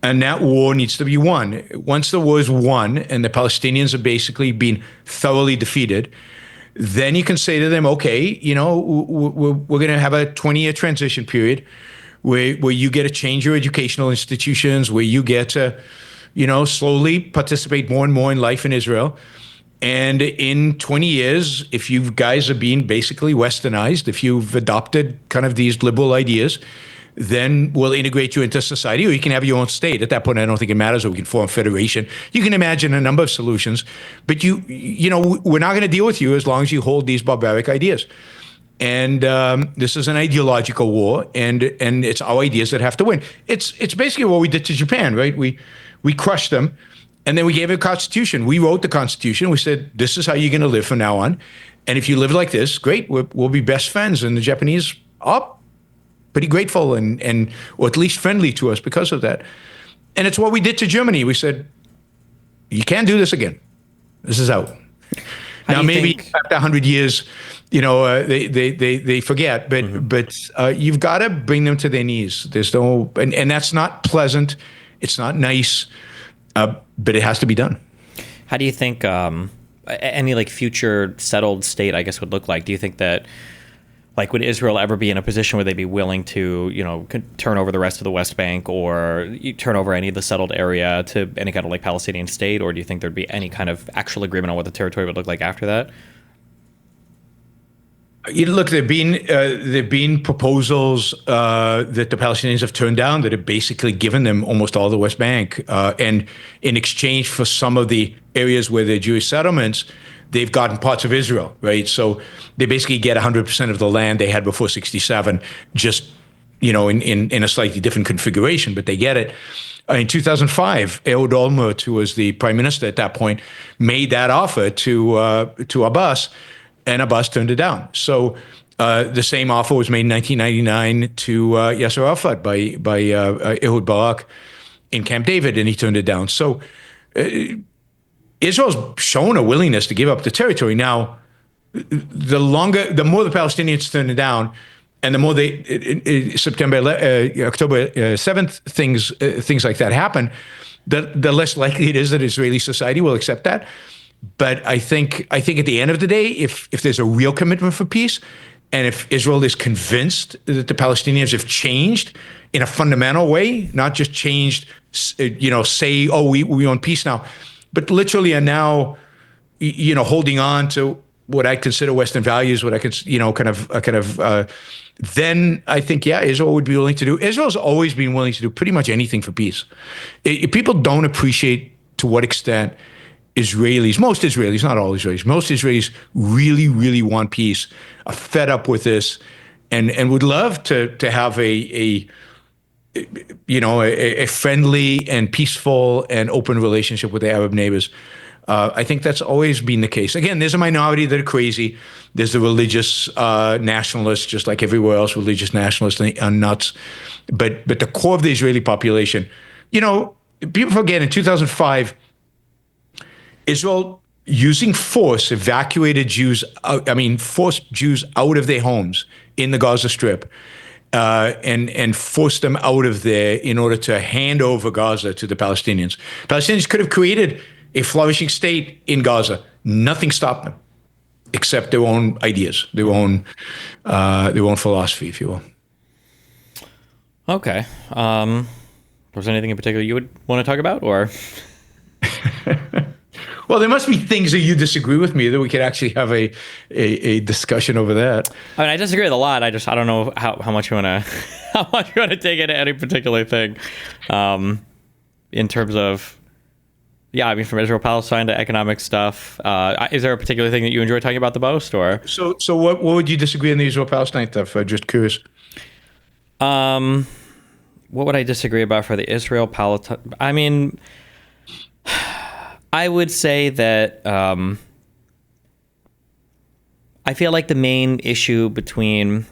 And that war needs to be won. Once the war is won and the Palestinians are basically being thoroughly defeated, then you can say to them, okay, we're going to have a 20-year transition period where you get to change your educational institutions, where you get to, slowly participate more and more in life in Israel. And in 20 years, if you guys are being basically westernized, if you've adopted kind of these liberal ideas, then we'll integrate you into society, or you can have your own state. At that point, I don't think it matters, or we can form a federation. You can imagine a number of solutions, but we're not going to deal with you as long as you hold these barbaric ideas. And this is an ideological war, and it's our ideas that have to win. It's basically what we did to Japan, right? We crushed them, and then we gave it a constitution. We wrote the constitution. We said, this is how you're going to live from now on. And if you live like this, great, we'll be best friends. And the Japanese are pretty grateful and or at least friendly to us because of that. And it's what we did to Germany. We said, you can't do this again. This is out. Now, maybe after 100 years, they forget, but you've got to bring them to their knees. There's no, and that's not pleasant. It's not nice, but it has to be done. How do you think any like future settled state, I guess, would look like? Do you think that, like, would Israel ever be in a position where they'd be willing to, turn over the rest of the West Bank, or turn over any of the settled area to any kind of like Palestinian state? Or do you think there'd be any kind of actual agreement on what the territory would look like after that? Look, there've been proposals that the Palestinians have turned down that have basically given them almost all the West Bank, and in exchange for some of the areas where there are Jewish settlements, they've gotten parts of Israel, right? So they basically get 100% of the land they had before '67, just in a slightly different configuration, but they get it. In 2005, Ehud Olmert, who was the prime minister at that point, made that offer to Abbas. And Abbas turned it down. So the same offer was made in 1999 to Yasser Arafat by Ehud Barak in Camp David, and he turned it down. So Israel's shown a willingness to give up the territory. Now, the more the Palestinians turn it down, and the more October 7th things like that happen, the less likely it is that Israeli society will accept that. But I think at the end of the day, if there's a real commitment for peace, and if Israel is convinced that the Palestinians have changed in a fundamental way, not just changed, say, oh, we want peace now, but literally are now, holding on to what I consider Western values, what I consider, then I think, Israel would be willing to do. Israel's always been willing to do pretty much anything for peace. People don't appreciate to what extent most Israelis, not all Israelis, most Israelis really, really want peace, are fed up with this, and would love to have a friendly and peaceful and open relationship with their Arab neighbors. I think that's always been the case. Again, there's a minority that are crazy. There's the religious nationalists, just like everywhere else, religious nationalists are nuts. But the core of the Israeli population, people forget in 2005, Israel, using force, evacuated Jews, forced Jews out of their homes in the Gaza Strip, and forced them out of there in order to hand over Gaza to the Palestinians. Palestinians could have created a flourishing state in Gaza. Nothing stopped them, except their own ideas, their own philosophy, if you will. Okay. Was there anything in particular you would want to talk about, or? Well, there must be things that you disagree with me that we could actually have a discussion over that. I mean, I disagree with a lot. I don't know how much you want to take into any particular thing, in terms of, from Israel Palestine to economic stuff. Is there a particular thing that you enjoy talking about the most, or? So what would you disagree on the Israel Palestine stuff? Just curious. What would I disagree about for the Israel Palestine? I mean, I would say that I feel like the main issue between,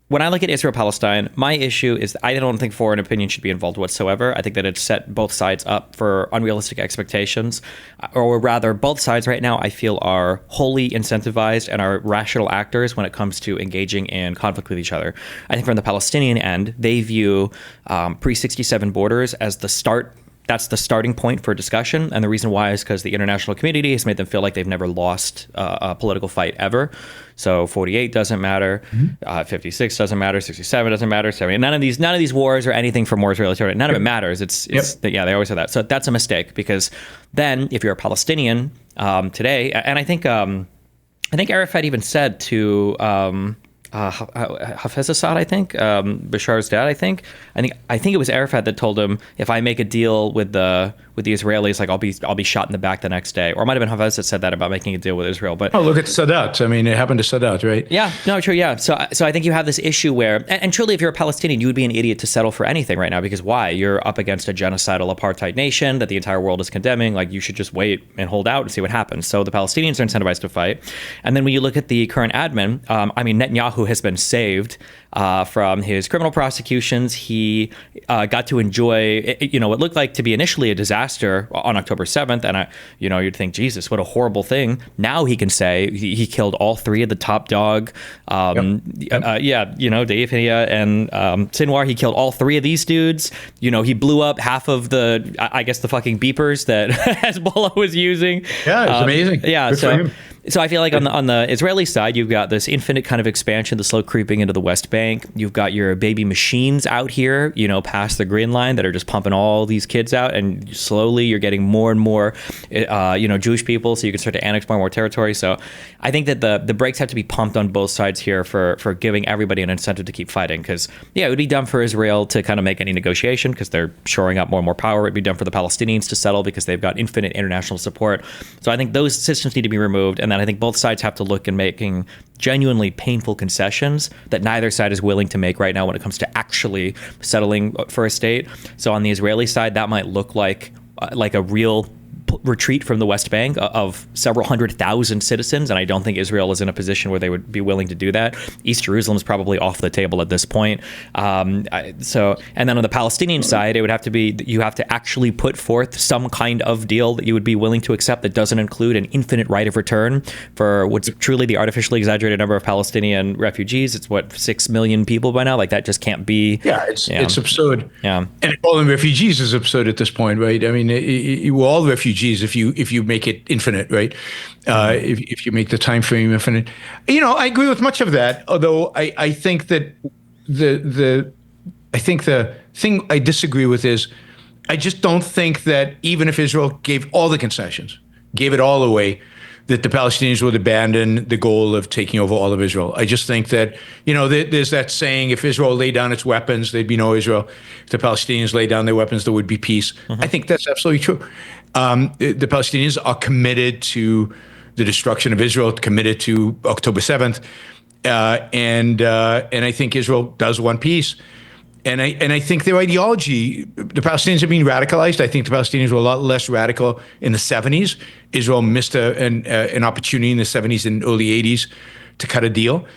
when I look at Israel-Palestine, my issue is I don't think foreign opinion should be involved whatsoever. I think that it's set both sides up for unrealistic expectations, or rather, both sides right now I feel are wholly incentivized and are rational actors when it comes to engaging in conflict with each other. I think from the Palestinian end, they view pre-67 borders as the start. That's the starting point for discussion. And the reason why is because the international community has made them feel like they've never lost a political fight ever. So 48 doesn't matter, 56 doesn't matter, 67 doesn't matter, 70. None of these wars or anything from war territory, none of it matters. They always say that. So that's a mistake, because then if you're a Palestinian today, and I think Arafat even said to Hafez Assad, I think, Bashar's dad, I think it was Arafat that told him, if I make a deal with the Israelis, like I'll be shot in the back the next day. Or it might have been Hafez that said that about making a deal with Israel. But look at Sadat. I mean, it happened to Sadat, right? Yeah, no, true. Yeah. So I think you have this issue where, and truly, if you're a Palestinian, you would be an idiot to settle for anything right now, because why? You're up against a genocidal apartheid nation that the entire world is condemning. Like, you should just wait and hold out and see what happens. So the Palestinians are incentivized to fight. And then when you look at the current admin, Netanyahu has been saved from his criminal prosecutions. He got to enjoy, what looked like to be initially a disaster on October 7th. And you'd think, Jesus, what a horrible thing. Now he can say he killed all three of the top dog. Dave Hania and Sinwar. He killed all three of these dudes. He blew up half of the fucking beepers that Hezbollah was using. Yeah, it's amazing. Yeah, Good for him. So I feel like on the Israeli side, you've got this infinite kind of expansion, the slow creeping into the West Bank. You've got your baby machines out here, past the Green Line, that are just pumping all these kids out, and slowly you're getting more and more, Jewish people, so you can start to annex more and more territory. So I think that the brakes have to be pumped on both sides here for giving everybody an incentive to keep fighting. Because it would be dumb for Israel to kind of make any negotiation because they're shoring up more and more power. It'd be dumb for the Palestinians to settle because they've got infinite international support. So I think those systems need to be removed, and then I think both sides have to look in making genuinely painful concessions that neither side is willing to make right now when it comes to actually settling for a state. So on the Israeli side, that might look like a real retreat from the West Bank of several 100,000 citizens, and I don't think Israel is in a position where they would be willing to do that. East Jerusalem is probably off the table at this point. And then on the Palestinian side, it would have to be, you have to actually put forth some kind of deal that you would be willing to accept that doesn't include an infinite right of return for what's truly the artificially exaggerated number of Palestinian refugees. It's 6 million people by now. Like, that just can't be. Yeah, it's absurd. Yeah, and calling refugees is absurd at this point, right? I mean, we're all refugees if you make it infinite, right? If you make the time frame infinite, I agree with much of that. Although I think that the thing I disagree with is, I just don't think that even if Israel gave all the concessions, gave it all away, that the Palestinians would abandon the goal of taking over all of Israel. I just think that, there's that saying, if Israel laid down its weapons, there'd be no Israel. If the Palestinians laid down their weapons, there would be peace. Mm-hmm. I think that's absolutely true. The Palestinians are committed to the destruction of Israel, committed to October 7th. And I think Israel does want peace. And I think their ideology, the Palestinians are being radicalized. I think the Palestinians were a lot less radical in the 70s. Israel missed an opportunity in the 70s and early 80s to cut a deal.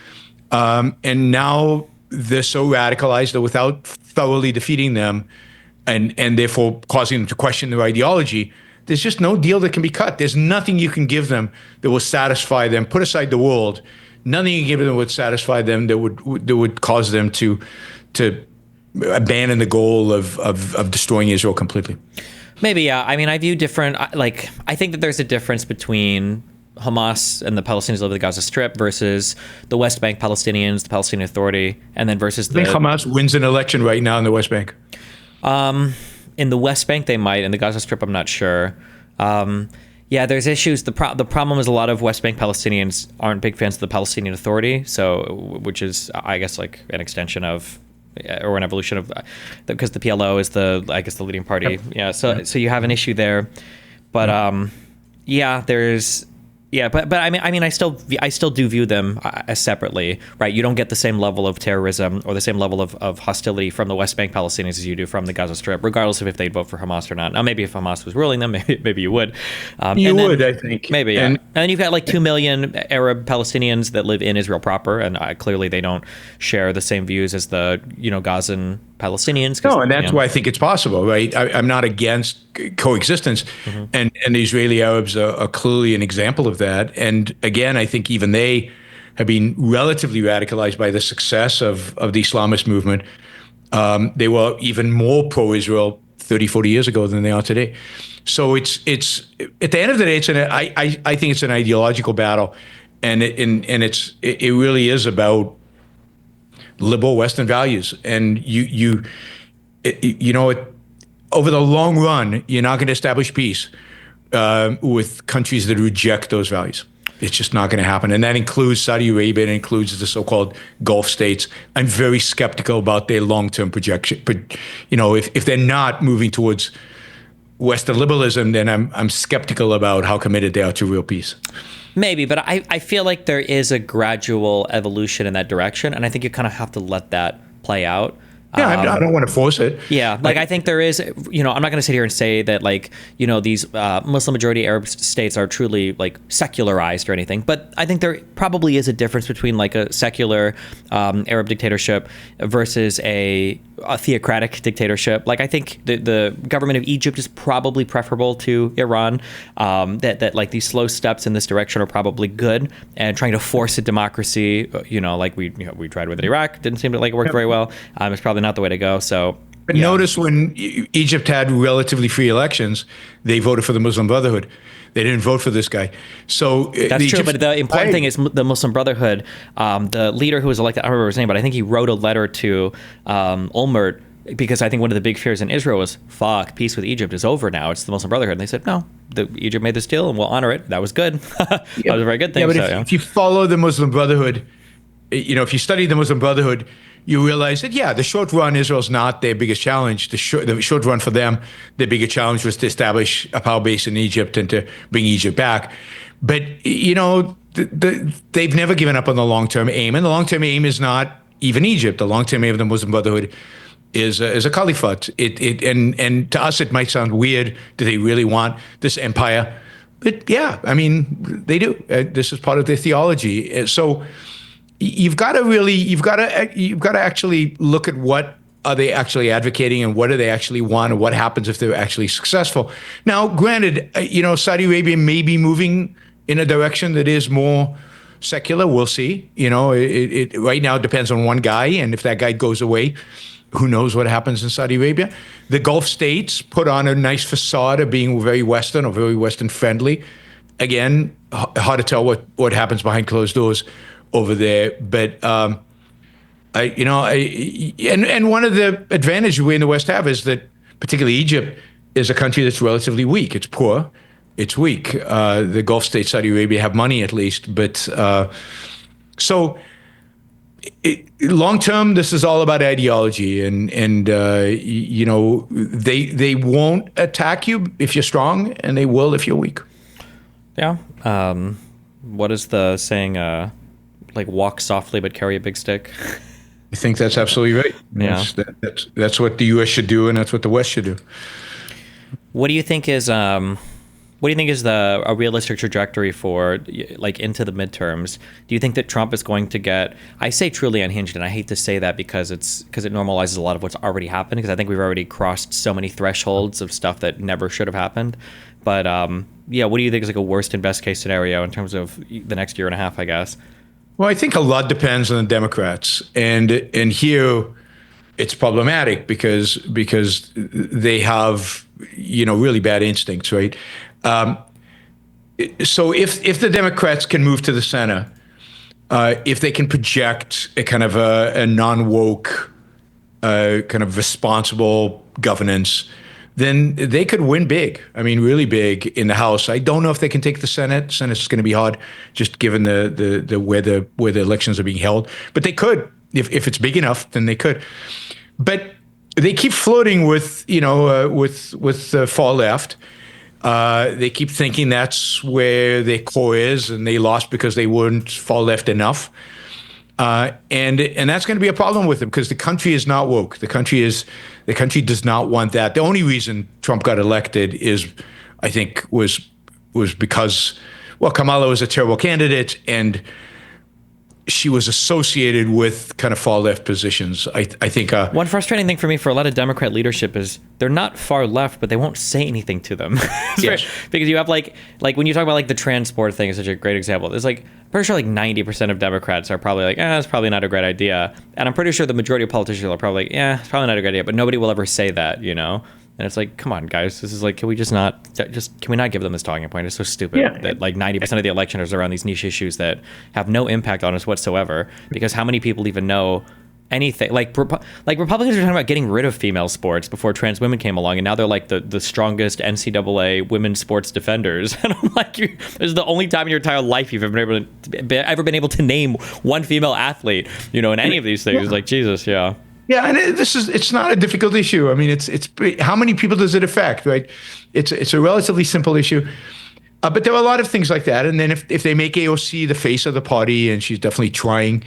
And now they're so radicalized that without thoroughly defeating them and therefore causing them to question their ideology, there's just no deal that can be cut. There's nothing you can give them that will satisfy them. Put aside the world, nothing you can give them would satisfy them that would cause them to abandon the goal of destroying Israel completely. Maybe, yeah. I mean, I view different, I think that there's a difference between Hamas and the Palestinians who live in the Gaza Strip versus the West Bank Palestinians, the Palestinian Authority, and then versus I think Hamas wins an election right now in the West Bank. In the West Bank, they might. In the Gaza Strip, I'm not sure. Yeah, there's issues. The problem is a lot of West Bank Palestinians aren't big fans of the Palestinian Authority, which is, I guess, like an extension of, or an evolution of, because the PLO is the leading party. Yep. Yeah, so you have an issue there, but but I mean, I still do view them as separately, right? You don't get the same level of terrorism or the same level of hostility from the West Bank Palestinians as you do from the Gaza Strip, regardless of if they'd vote for Hamas or not. Now, maybe if Hamas was ruling them, maybe you would. I think. Maybe, yeah. And then you've got like 2 million Arab Palestinians that live in Israel proper, and clearly they don't share the same views as the Gazan Palestinians. No, and that's why I think it's possible, right? I'm not against coexistence, and the Israeli Arabs are clearly an example of that. And again, I think even they have been relatively radicalized by the success of the Islamist movement. They were even more pro-Israel 30, 40 years ago than they are today. So it's at the end of the day, I think it's an ideological battle, and it really is about liberal Western values. And over the long run, you're not going to establish peace with countries that reject those values. It's just not going to happen. And that includes Saudi Arabia. It includes the so-called Gulf states. I'm very skeptical about their long-term projection. But, if they're not moving towards Western liberalism, then I'm skeptical about how committed they are to real peace. Maybe, but I feel like there is a gradual evolution in that direction. And I think you kind of have to let that play out. Yeah, I don't want to force it. Yeah, I think there is, I'm not going to sit here and say that these Muslim majority Arab states are truly secularized or anything, but I think there probably is a difference between a secular Arab dictatorship versus a theocratic dictatorship. I think the government of Egypt is probably preferable to Iran. That these slow steps in this direction are probably good, and trying to force a democracy, we tried with Iraq, didn't seem to work very well. It's probably not the way to go. So, but notice when Egypt had relatively free elections, they voted for the Muslim Brotherhood. They didn't vote for this guy. So that's true. But the important thing is the Muslim Brotherhood. The leader who was elected, I don't remember his name, but I think he wrote a letter to Olmert, because I think one of the big fears in Israel was, peace with Egypt is over now. It's the Muslim Brotherhood. And they said, no, Egypt made this deal and we'll honor it. That was good. That was a very good thing. Yeah, but if you follow the Muslim Brotherhood, if you study the Muslim Brotherhood, you realize that, the short run, Israel's not their biggest challenge. The short run for them, their biggest challenge was to establish a power base in Egypt and to bring Egypt back. But, they've never given up on the long-term aim. And the long-term aim is not even Egypt. The long-term aim of the Muslim Brotherhood is a caliphate. And to us, it might sound weird. Do they really want this empire? But they do. This is part of their theology. So you've got to actually look at what are they actually advocating and what do they actually want and what happens if they're actually successful. Now, granted, Saudi Arabia may be moving in a direction that is more secular. We'll see. It right now depends on one guy, and if that guy goes away, who knows what happens in Saudi Arabia. The Gulf states put on a nice facade of being very Western or very Western friendly. Again, hard to tell what happens behind closed doors over there, but and one of the advantages we in the West have is that particularly Egypt is a country that's relatively weak. It's poor, it's weak. The Gulf states, Saudi Arabia, have money at least, but so long term, this is all about ideology, and they won't attack you if you're strong, and they will if you're weak. Yeah. What is the saying? Walk softly but carry a big stick. I think that's absolutely right. Yeah. That's what the U.S. should do, and that's what the West should do. What do you think is a realistic trajectory for into the midterms? Do you think that Trump is going to get, I say truly unhinged, and I hate to say that because it normalizes a lot of what's already happened, because I think we've already crossed so many thresholds of stuff that never should have happened. But what do you think is a worst and best case scenario in terms of the next year and a half, I guess? Well, I think a lot depends on the Democrats, and here it's problematic because they have really bad instincts, right? So if the Democrats can move to the center, if they can project a kind of a non-woke, kind of responsible governance, then they could win big. I mean, really big in the House. I don't know if they can take the Senate. Senate's going to be hard, just given the where the elections are being held. But they could, if it's big enough, then they could. But they keep floating with the far left. They keep thinking that's where their core is, and they lost because they weren't far left enough. And that's going to be a problem with them because the country is not woke. The country does not want that. The only reason Trump got elected was because, Kamala was a terrible candidate and she was associated with kind of far left positions. I think one frustrating thing for me for a lot of Democrat leadership is they're not far left, but they won't say anything to them. Yes. Because you have like when you talk about the transport thing is such a great example. There's pretty sure 90% of Democrats are probably it's probably not a great idea. And I'm pretty sure the majority of politicians are probably it's probably not a good idea, but nobody will ever say that, And it's come on, guys, this is can we can we not give them this talking point? It's so stupid that 90% of the election is around these niche issues that have no impact on us whatsoever. Because how many people even know anything. Like Republicans are talking about getting rid of female sports before trans women came along, and now they're like the strongest NCAA women's sports defenders. And I'm like, this is the only time in your entire life you've ever been able to name one female athlete, in any of these things. Like, Jesus, yeah. Yeah, and it's not a difficult issue. I mean, it's how many people does it affect, right? It's a relatively simple issue. But there are a lot of things like that. And then if they make AOC the face of the party, and she's definitely trying,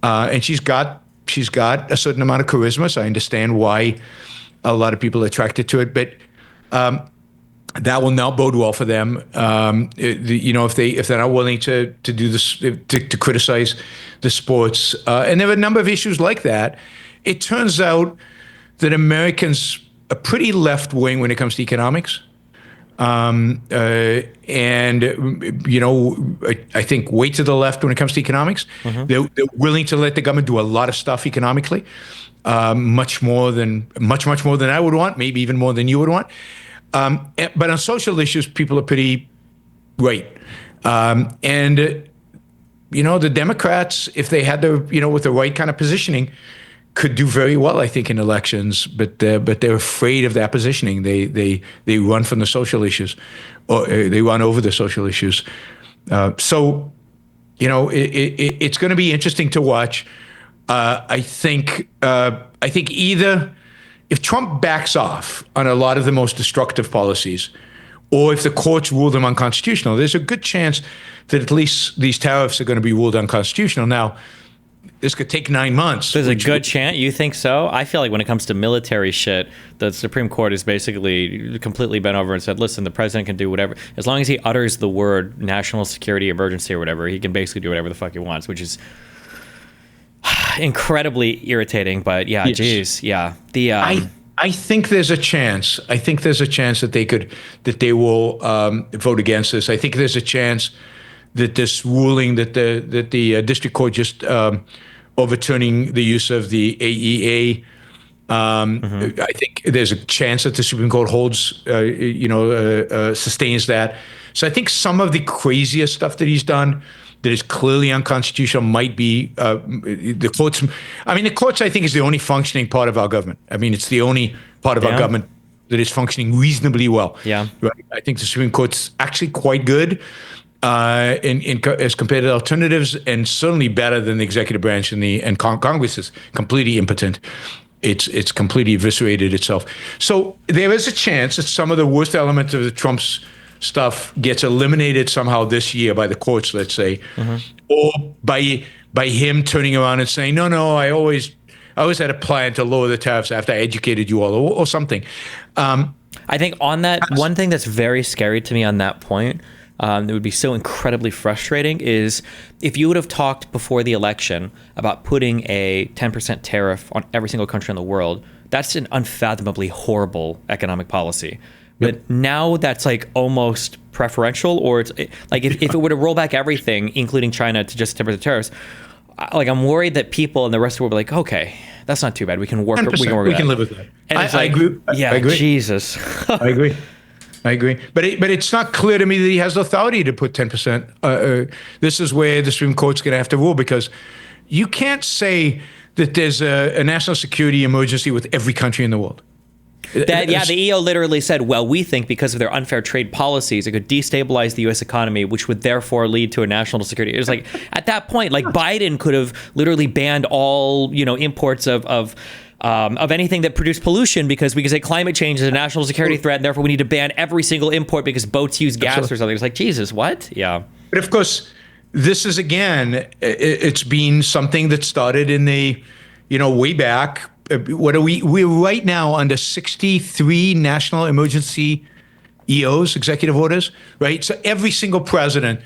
and she's got a certain amount of charisma, so I understand why a lot of people are attracted to it. But that will not bode well for them. If they're not willing to do this, to criticize the sports, and there are a number of issues like that. It turns out that Americans are pretty left wing when it comes to economics. I think way to the left when it comes to economics. Mm-hmm. They're willing to let the government do a lot of stuff economically, much more than I would want, maybe even more than you would want. But on social issues, people are pretty right. The Democrats, if they had with the right kind of positioning, could do very well, I think, in elections, but they're afraid of that positioning. They run from the social issues, or they run over the social issues. It's going to be interesting to watch. I think either if Trump backs off on a lot of the most destructive policies, or if the courts rule them unconstitutional, there's a good chance that at least these tariffs are going to be ruled unconstitutional. Now, this could take 9 months. There's a good chance. You think so? I feel like when it comes to military shit, the Supreme Court has basically completely bent over and said, listen, the president can do whatever. As long as he utters the word national security emergency or whatever, he can basically do whatever the fuck he wants, which is incredibly irritating. But yeah, yes. Geez. Yeah. I think there's a chance. I think there's a chance that they will vote against this. I think there's a chance that this ruling that the district court just overturning the use of the AEA, I think there's a chance that the Supreme Court sustains that. So I think some of the craziest stuff that he's done that is clearly unconstitutional might be the courts. I mean, the courts, I think, is the only functioning part of our government. I mean, it's the only part of our government that is functioning reasonably well. Yeah. Right? I think the Supreme Court's actually quite good. As compared to alternatives, and certainly better than the executive branch, and Congress is completely impotent. It's completely eviscerated itself. So there is a chance that some of the worst elements of the Trump's stuff gets eliminated somehow this year by the courts, let's say, or by him turning around and saying, no, I always had a plan to lower the tariffs after I educated you all, or something. I think on that, one thing that's very scary to me on that point, that would be so incredibly frustrating, is if you would have talked before the election about putting a 10% tariff on every single country in the world. That's an unfathomably horrible economic policy. But now that's like almost preferential, or it's like if it were to roll back everything, including China, to just 10% tariffs, like I'm worried that people in the rest of the world will be like, okay, that's not too bad. We can work. We can live with that. And I agree. Yeah, I agree. Jesus. I agree. But it's not clear to me that he has the authority to put 10%. This is where the Supreme Court's going to have to rule, because you can't say that there's a national security emergency with every country in the world. The EO literally said, well, we think because of their unfair trade policies, it could destabilize the U.S. economy, which would therefore lead to a national security. It was like, at that point, like Biden could have literally banned all, imports of anything that produced pollution because we could say climate change is a national security threat, and therefore we need to ban every single import because boats use gas or something. It's like, Jesus, what? Yeah. But of course, this is, again, it's been something that started in the, way back. We're right now under 63 national emergency EOs, executive orders, right? So every single president,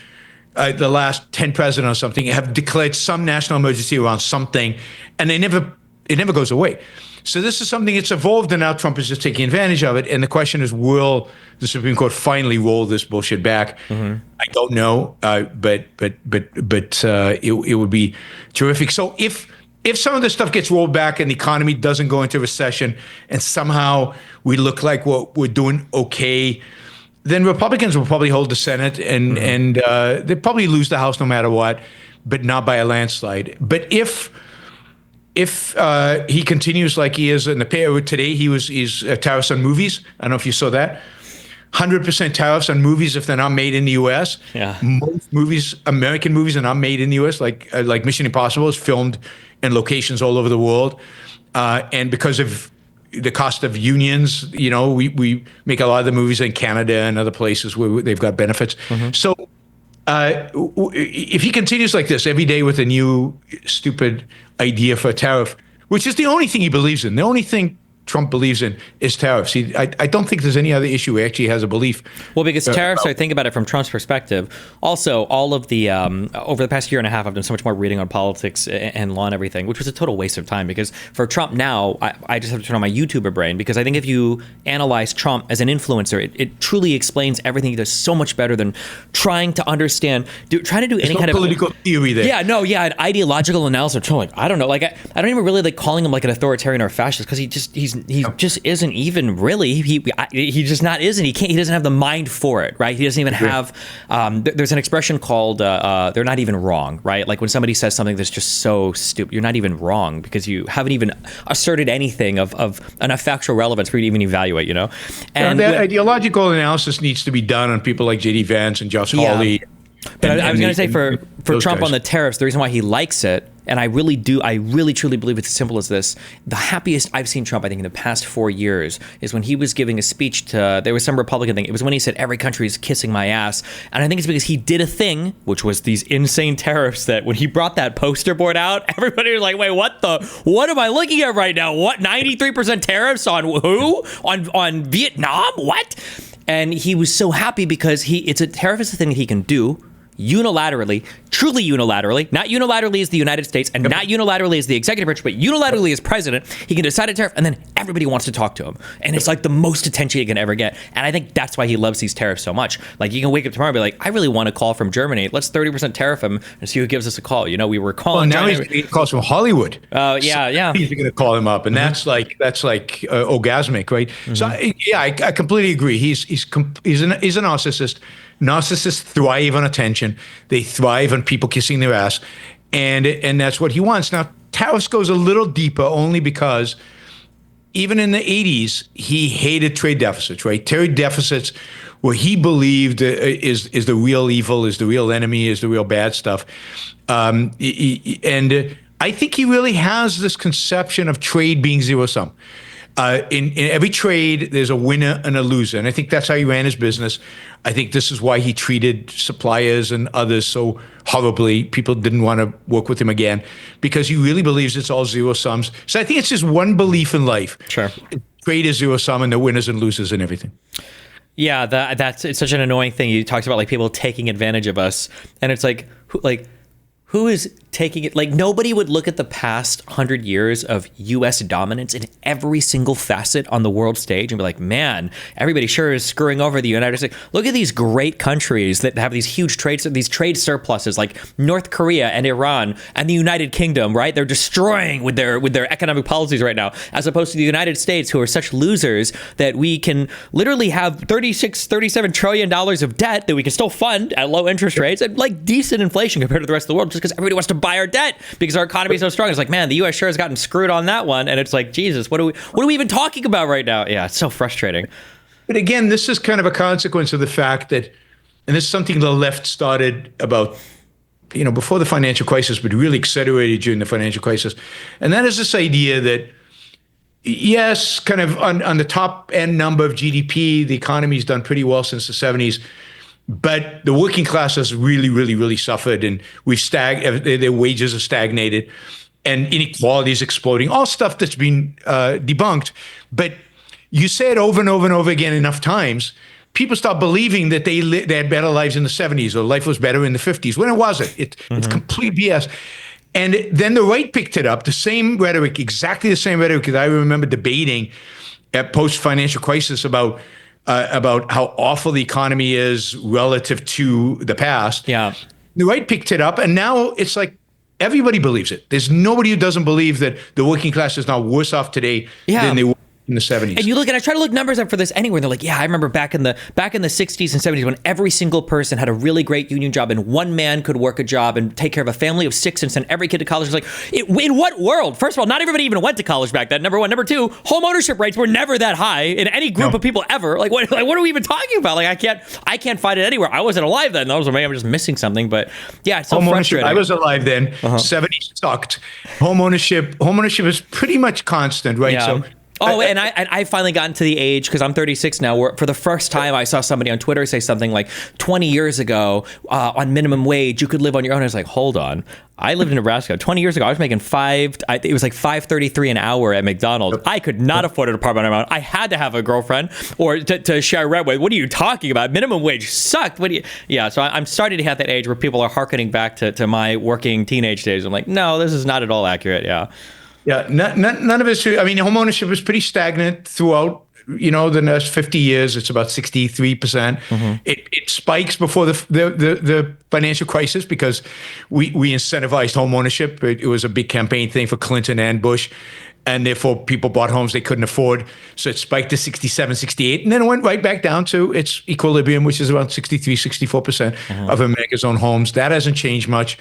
the last 10 presidents or something, have declared some national emergency around something, and it never goes away. So this is something that's evolved, and now Trump is just taking advantage of it. And the question is, will the Supreme Court finally roll this bullshit back? I don't know, but it would be terrific. So if some of this stuff gets rolled back and the economy doesn't go into recession, and somehow we look like we're doing okay, then Republicans will probably hold the Senate, and they'll probably lose the House no matter what, but not by a landslide. But if if he continues like he is in the pair today, he's tariffs on movies. I don't know if you saw that. 100% tariffs on movies if they're not made in the U.S. Yeah. Most movies, American movies, are not made in the U.S. Like Mission Impossible is filmed in locations all over the world, and because of the cost of unions, we make a lot of the movies in Canada and other places where they've got benefits. So if he continues like this every day with a new stupid idea for a tariff, which is the only thing he believes in, the only thing Trump believes in is tariffs. I don't think there's any other issue where he actually has a belief. Well, because tariffs, I think about it from Trump's perspective. Also, all of the, over the past year and a half, I've done so much more reading on politics and law and everything, which was a total waste of time because for Trump now, I just have to turn on my YouTuber brain because I think if you analyze Trump as an influencer, it truly explains everything he does so much better than trying to understand, trying to do any kind of political theory there. Yeah, no, yeah, an ideological analysis of Trump. Like, I don't know, like I don't even really like calling him like an authoritarian or fascist because he just isn't even really. He just not isn't. He doesn't have the mind for it, right? He doesn't even have. There's an expression called "they're not even wrong," right? Like when somebody says something that's just so stupid, you're not even wrong because you haven't even asserted anything of enough factual relevance for you to even evaluate. And that ideological analysis needs to be done on people like J.D. Vance and Josh Hawley. But I was going to say for Trump guys on the tariffs, the reason why he likes it, and I really truly believe it's as simple as this. The happiest I've seen Trump, I think, in the past 4 years is when he was giving a speech to, there was some Republican thing. It was when he said, every country is kissing my ass. And I think it's because he did a thing, which was these insane tariffs that when he brought that poster board out, everybody was like, wait, what am I looking at right now? What, 93% tariffs on who? On Vietnam? What? And he was so happy because it's a tariff is the thing that he can do unilaterally, truly unilaterally, not unilaterally as the United States and not unilaterally as the executive branch, but unilaterally as president. He can decide a tariff and then everybody wants to talk to him. And it's like the most attention he can ever get. And I think that's why he loves these tariffs so much. Like you can wake up tomorrow and be like, I really want a call from Germany. Let's 30% tariff him and see who gives us a call. We were calling. Well, now he's getting calls from Hollywood. Oh, yeah. He's going to call him up. And that's like orgasmic, right? So I completely agree. He's a narcissist. Narcissists thrive on attention. They thrive on people kissing their ass. And that's what he wants. Now, tariffs goes a little deeper only because even in the 80s, he hated trade deficits, right? Trade deficits where he believed is the real evil, is the real enemy, is the real bad stuff. And I think he really has this conception of trade being zero-sum. In every trade, there's a winner and a loser. And I think that's how he ran his business. I think this is why he treated suppliers and others so horribly. People didn't want to work with him again because he really believes it's all zero sums. So I think it's just one belief in life. Sure. Trade is zero sum and the winners and losers and everything. Yeah, it's such an annoying thing. He talks about like people taking advantage of us. And it's like who is taking it? Like nobody would look at the past 100 years of U.S. dominance in every single facet on the world stage and be like, man, everybody sure is screwing over the United States. Look at these great countries that have these huge trade surpluses like North Korea and Iran and the United Kingdom, right? They're destroying with their economic policies right now, as opposed to the United States, who are such losers that we can literally have $37 trillion of debt that we can still fund at low interest rates and like decent inflation compared to the rest of the world, just because everybody wants to buy our debt because our economy is so strong. It's like, man, the U.S. sure has gotten screwed on that one. And it's like, Jesus, what are we even talking about right now? Yeah, it's so frustrating. But again, this is kind of a consequence of the fact that, and this is something the left started about, before the financial crisis, but really accelerated during the financial crisis. And that is this idea that, yes, kind of on the top end number of GDP, the economy's done pretty well since the 70s. But the working class has really, really, really suffered, and their wages have stagnated, and inequality is exploding. All stuff that's been debunked. But you say it over and over and over again enough times, people start believing that they had better lives in the 70s or life was better in the 50s, when it wasn't. It's complete BS. And then the right picked it up, the same rhetoric, exactly the same rhetoric that I remember debating at post-financial crisis about how awful the economy is relative to the past. Yeah. The right picked it up, and now it's like everybody believes it. There's nobody who doesn't believe that the working class is now worse off today than they were in the 70s. And you look, and I try to look numbers up for this anywhere. And they're like, yeah, I remember back in the 60s and 70s when every single person had a really great union job and one man could work a job and take care of a family of 6 and send every kid to college. It's like, in what world? First of all, not everybody even went to college back then. Number one. Number two, home ownership rates were never that high in any group of people ever. Like what are we even talking about? Like I can't find it anywhere. I wasn't alive then. Maybe I'm just missing something. But yeah, it's so frustrating. I was alive then. 70s sucked. Home ownership is pretty much constant, right? Yeah. So. And I finally gotten to the age, because I'm 36 now, where for the first time I saw somebody on Twitter say something like 20 years ago on minimum wage, you could live on your own. I was like, hold on. I lived in Nebraska 20 years ago. I was making it was like $5.33 an hour at McDonald's. I could not afford an apartment on my own. I had to have a girlfriend or to share rent with. What are you talking about? Minimum wage sucked. So I'm starting to hit that age where people are hearkening back to my working teenage days. I'm like, no, this is not at all accurate. Yeah. Yeah, none of us. I mean, home ownership is pretty stagnant throughout. The last 50 years. It's about 63%. It spikes before the financial crisis because we incentivized home ownership. It was a big campaign thing for Clinton and Bush. And therefore, people bought homes they couldn't afford. So it spiked to 67, 68. And then it went right back down to its equilibrium, which is around 63, 64% of America's own homes. That hasn't changed much.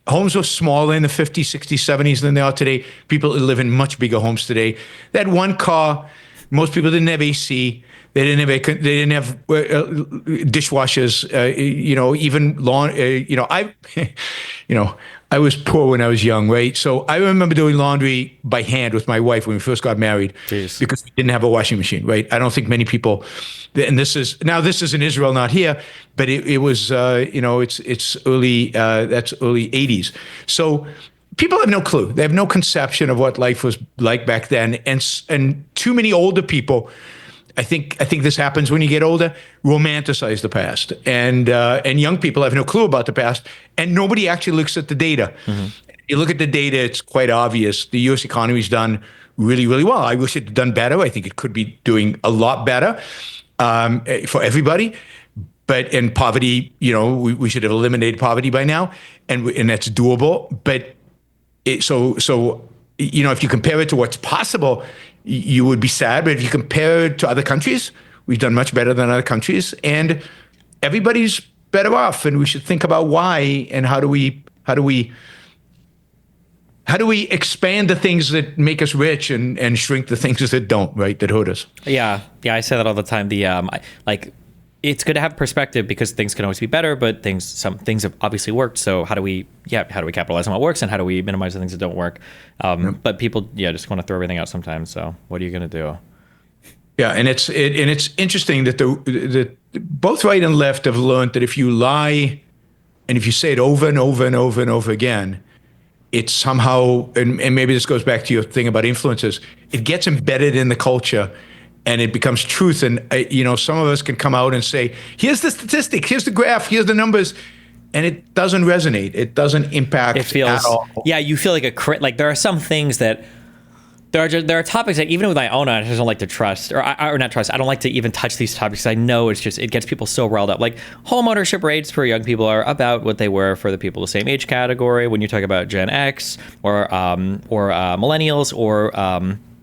Homes were smaller in the 50s, 60s, 70s than they are today. People live in much bigger homes today. They had one car. Most people didn't have AC. They didn't have dishwashers. Even lawn. I was poor when I was young, right? So I remember doing laundry by hand with my wife when we first got married. Jeez. Because we didn't have a washing machine, right? I don't think many people, and this is in Israel, not here, but it was, it's early 80s. So people have no clue. They have no conception of what life was like back then. And too many older people, I think this happens when you get older, romanticize the past, and young people have no clue about the past, and nobody actually looks at the data. You look at the data; it's quite obvious. The U.S. economy's done really, really well. I wish it had done better. I think it could be doing a lot better for everybody. But in poverty, we should have eliminated poverty by now, and that's doable. But if you compare it to what's possible, you would be sad. But if you compare it to other countries, we've done much better than other countries, and everybody's better off. And we should think about why and how do we expand the things that make us rich and shrink the things that don't, right? That hurt us. Yeah, I say that all the time. It's good to have perspective because things can always be better, but some things have obviously worked. So how do we capitalize on what works and how do we minimize the things that don't work? But people, just want to throw everything out sometimes. So what are you going to do? Yeah, and it's interesting that that both right and left have learned that if you lie, and if you say it over and over and over and over again, it's somehow, and maybe this goes back to your thing about influences, it gets embedded in the culture. And it becomes truth. And, some of us can come out and say, here's the statistic, here's the graph, here's the numbers. And it doesn't resonate. It doesn't impact at all. Yeah, you feel like there are some things that, there are topics that even with my own, I just don't like to trust, or not trust. I don't like to even touch these topics because I know it gets people so riled up. Like home ownership rates for young people are about what they were for the people the same age category. When you talk about Gen X or millennials or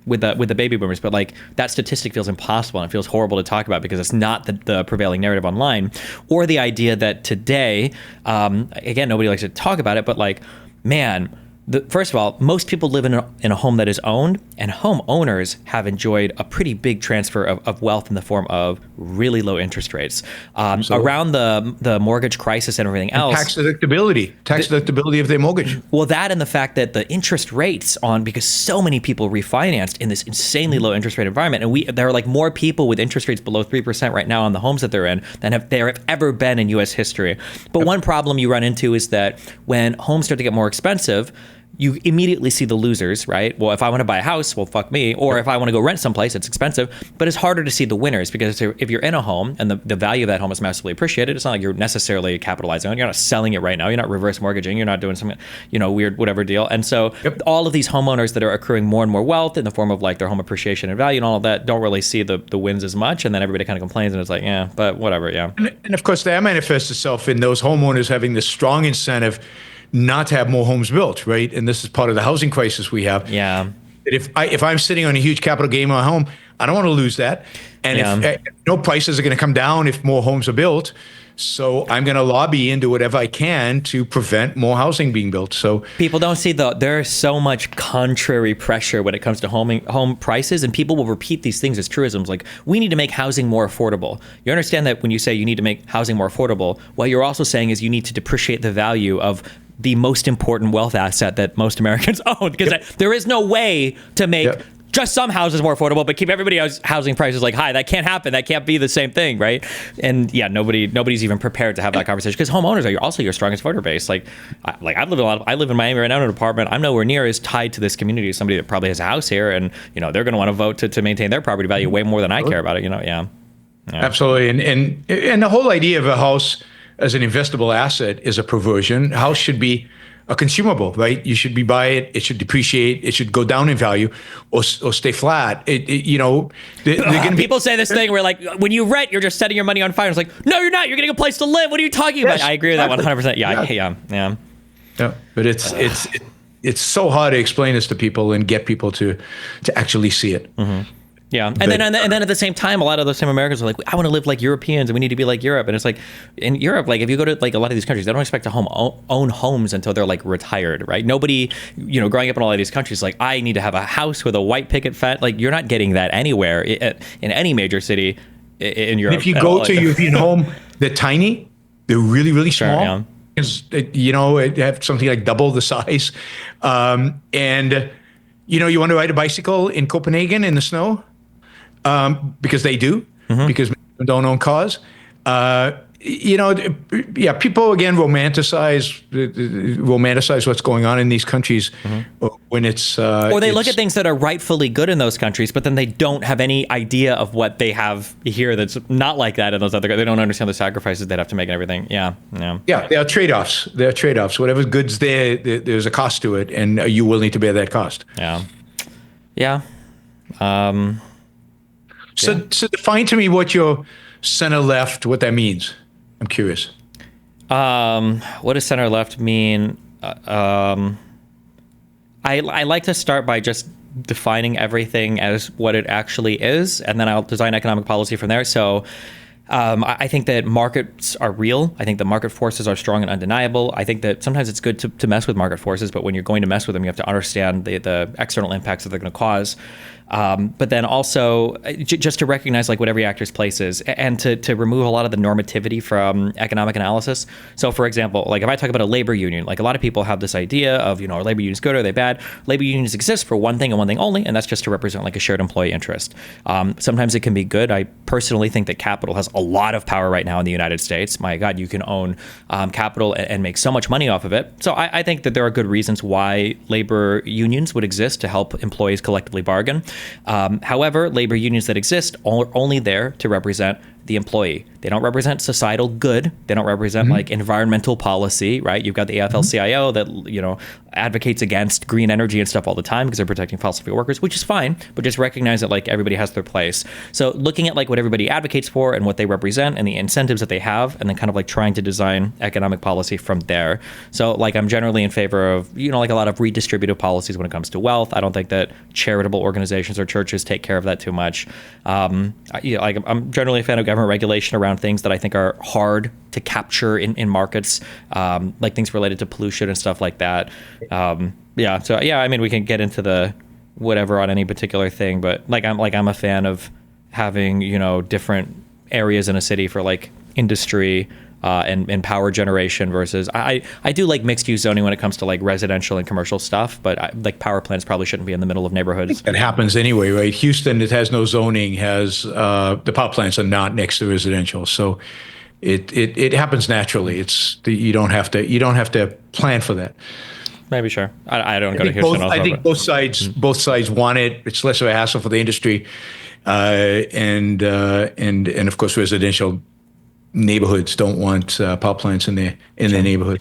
with the baby boomers, but like that statistic feels impossible and it feels horrible to talk about because it's not the prevailing narrative online, or the idea that today, again, nobody likes to talk about it, but like, man, first of all, most people live in a home that is owned, and home owners have enjoyed a pretty big transfer of wealth in the form of really low interest rates. Around the mortgage crisis and everything else. Tax deductibility of their mortgage. Well, that and the fact that the interest rates because so many people refinanced in this insanely low interest rate environment, and there are like more people with interest rates below 3% right now on the homes that they're in than there have ever been in U.S. history. But one problem you run into is that when homes start to get more expensive, you immediately see the losers, right? Well, if I want to buy a house, well, fuck me. Or if I want to go rent someplace, it's expensive. But it's harder to see the winners because if you're in a home and the value of that home is massively appreciated, it's not like you're necessarily capitalizing on it. You're not selling it right now. You're not reverse mortgaging. You're not doing some, weird whatever deal. And so all of these homeowners that are accruing more and more wealth in the form of like their home appreciation and value and all of that don't really see the wins as much. And then everybody kind of complains and it's like, yeah, but whatever, yeah. And of course, that manifests itself in those homeowners having this strong incentive not to have more homes built, right? And this is part of the housing crisis we have. Yeah. that if I'm sitting on a huge capital gain in my home, I don't want to lose that. And if prices are going to come down if more homes are built, so I'm going to lobby and do whatever I can to prevent more housing being built. So people don't see there's so much contrary pressure when it comes to home prices, and people will repeat these things as truisms like, we need to make housing more affordable. You understand that when you say you need to make housing more affordable, what you're also saying is you need to depreciate the value of the most important wealth asset that most Americans own, because there is no way to make just some houses more affordable, but keep everybody else's housing prices like high. That can't happen. That can't be the same thing, right? And yeah, nobody's even prepared to have that conversation, because homeowners are also your strongest voter base. Like I live in Miami right now in an apartment. I'm nowhere near as tied to this community as somebody that probably has a house here, and they're going to want to vote to maintain their property value way more than I care about it. Yeah. Absolutely, and the whole idea of a house as an investable asset is a perversion. House should be a consumable, right? You should buy it. It should depreciate. It should go down in value, or stay flat. People say this thing where like, when you rent, you're just setting your money on fire. It's like, no, you're not. You're getting a place to live. What are you talking about? I agree with that 100%. Yeah. But it's so hard to explain this to people and get people to actually see it. Mm-hmm. Yeah, and then at the same time, a lot of those same Americans are like, I want to live like Europeans, and we need to be like Europe. And it's like, in Europe, like if you go to like a lot of these countries, they don't expect to own homes until they're like retired, right? Nobody, growing up in all of these countries, like, I need to have a house with a white picket fence. Like, you're not getting that anywhere in any major city in Europe. And if you go to a European home, they're tiny, they're really, really small. Because it have something like double the size, and you want to ride a bicycle in Copenhagen in the snow. Because they do, because they don't own cars. People again romanticize what's going on in these countries when it's or they look at things that are rightfully good in those countries, but then they don't have any idea of what they have here that's not like that in those other. They don't understand the sacrifices they'd have to make and everything. Yeah. There are trade-offs. Whatever good's there's a cost to it, and are you willing to bear that cost? Yeah. So define to me what your center left, what that means. I'm curious. What does center left mean? I like to start by just defining everything as what it actually is, and then I'll design economic policy from there. So I think that markets are real. I think the market forces are strong and undeniable. I think that sometimes it's good to mess with market forces, but when you're going to mess with them, you have to understand the external impacts that they're going to cause. But then also just to recognize like what every actor's place is, and to remove a lot of the normativity from economic analysis. So for example, like if I talk about a labor union, like a lot of people have this idea of, are labor unions good or are they bad? Labor unions exist for one thing and one thing only, and that's just to represent like a shared employee interest. Sometimes it can be good. I personally think that capital has a lot of power right now in the United States. My God, you can own capital and make so much money off of it. So I think that there are good reasons why labor unions would exist to help employees collectively bargain. However, labor unions that exist are only there to represent the employee. They don't represent societal good. They don't represent like environmental policy, right? You've got the AFL-CIO that, advocates against green energy and stuff all the time because they're protecting fossil fuel workers, which is fine, but just recognize that like everybody has their place. So looking at like what everybody advocates for and what they represent and the incentives that they have, and then kind of like trying to design economic policy from there. So like I'm generally in favor of, like a lot of redistributive policies when it comes to wealth. I don't think that charitable organizations or churches take care of that too much. I'm generally a fan of government regulation around things that I think are hard to capture in markets, like things related to pollution and stuff like that. We can get into the whatever on any particular thing, but I'm a fan of having, different areas in a city for like industry and power generation versus I do like mixed use zoning when it comes to like residential and commercial stuff, but like power plants probably shouldn't be in the middle of neighborhoods. It happens anyway, right? Houston, it has no zoning, has the power plants are not next to residential, so it happens naturally. You don't have to plan for that. Maybe, sure. I don't go to Houston. I think both sides want it. It's less of a hassle for the industry, and of course residential neighborhoods don't want power plants in their neighborhood.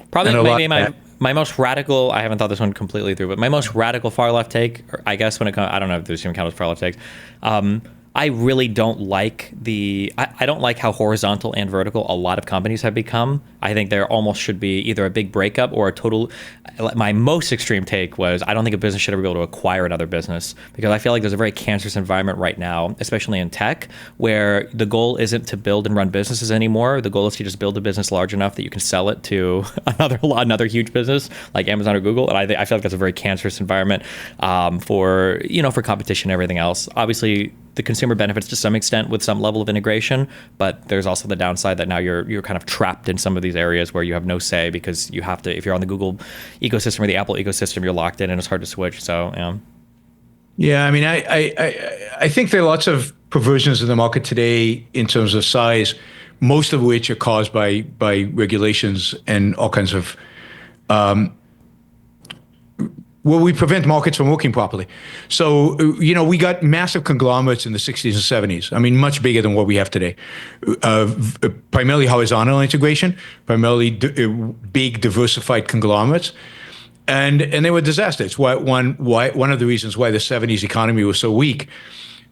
Probably maybe my most radical, I haven't thought this one completely through, but my most radical far left take, or I guess when it comes, I don't know if there's even count as far left takes. I really don't like I don't like how horizontal and vertical a lot of companies have become. I think there almost should be either a big breakup or a total. My most extreme take was I don't think a business should ever be able to acquire another business, because I feel like there's a very cancerous environment right now, especially in tech, where the goal isn't to build and run businesses anymore. The goal is to just build a business large enough that you can sell it to another huge business like Amazon or Google. And I feel like that's a very cancerous environment for competition and everything else. Obviously, the consumer benefits to some extent with some level of integration, but there's also the downside that now you're kind of trapped in some of these areas where you have no say, because you have to, if you're on the Google ecosystem or the Apple ecosystem, you're locked in and it's hard to switch. So Yeah, I mean, I think there are lots of perversions in the market today in terms of size, most of which are caused by regulations and all kinds of we prevent markets from working properly. So, we got massive conglomerates in the 60s and 70s. I mean, much bigger than what we have today. Primarily horizontal integration, primarily big diversified conglomerates. And they were disasters. One of the reasons why the 70s economy was so weak.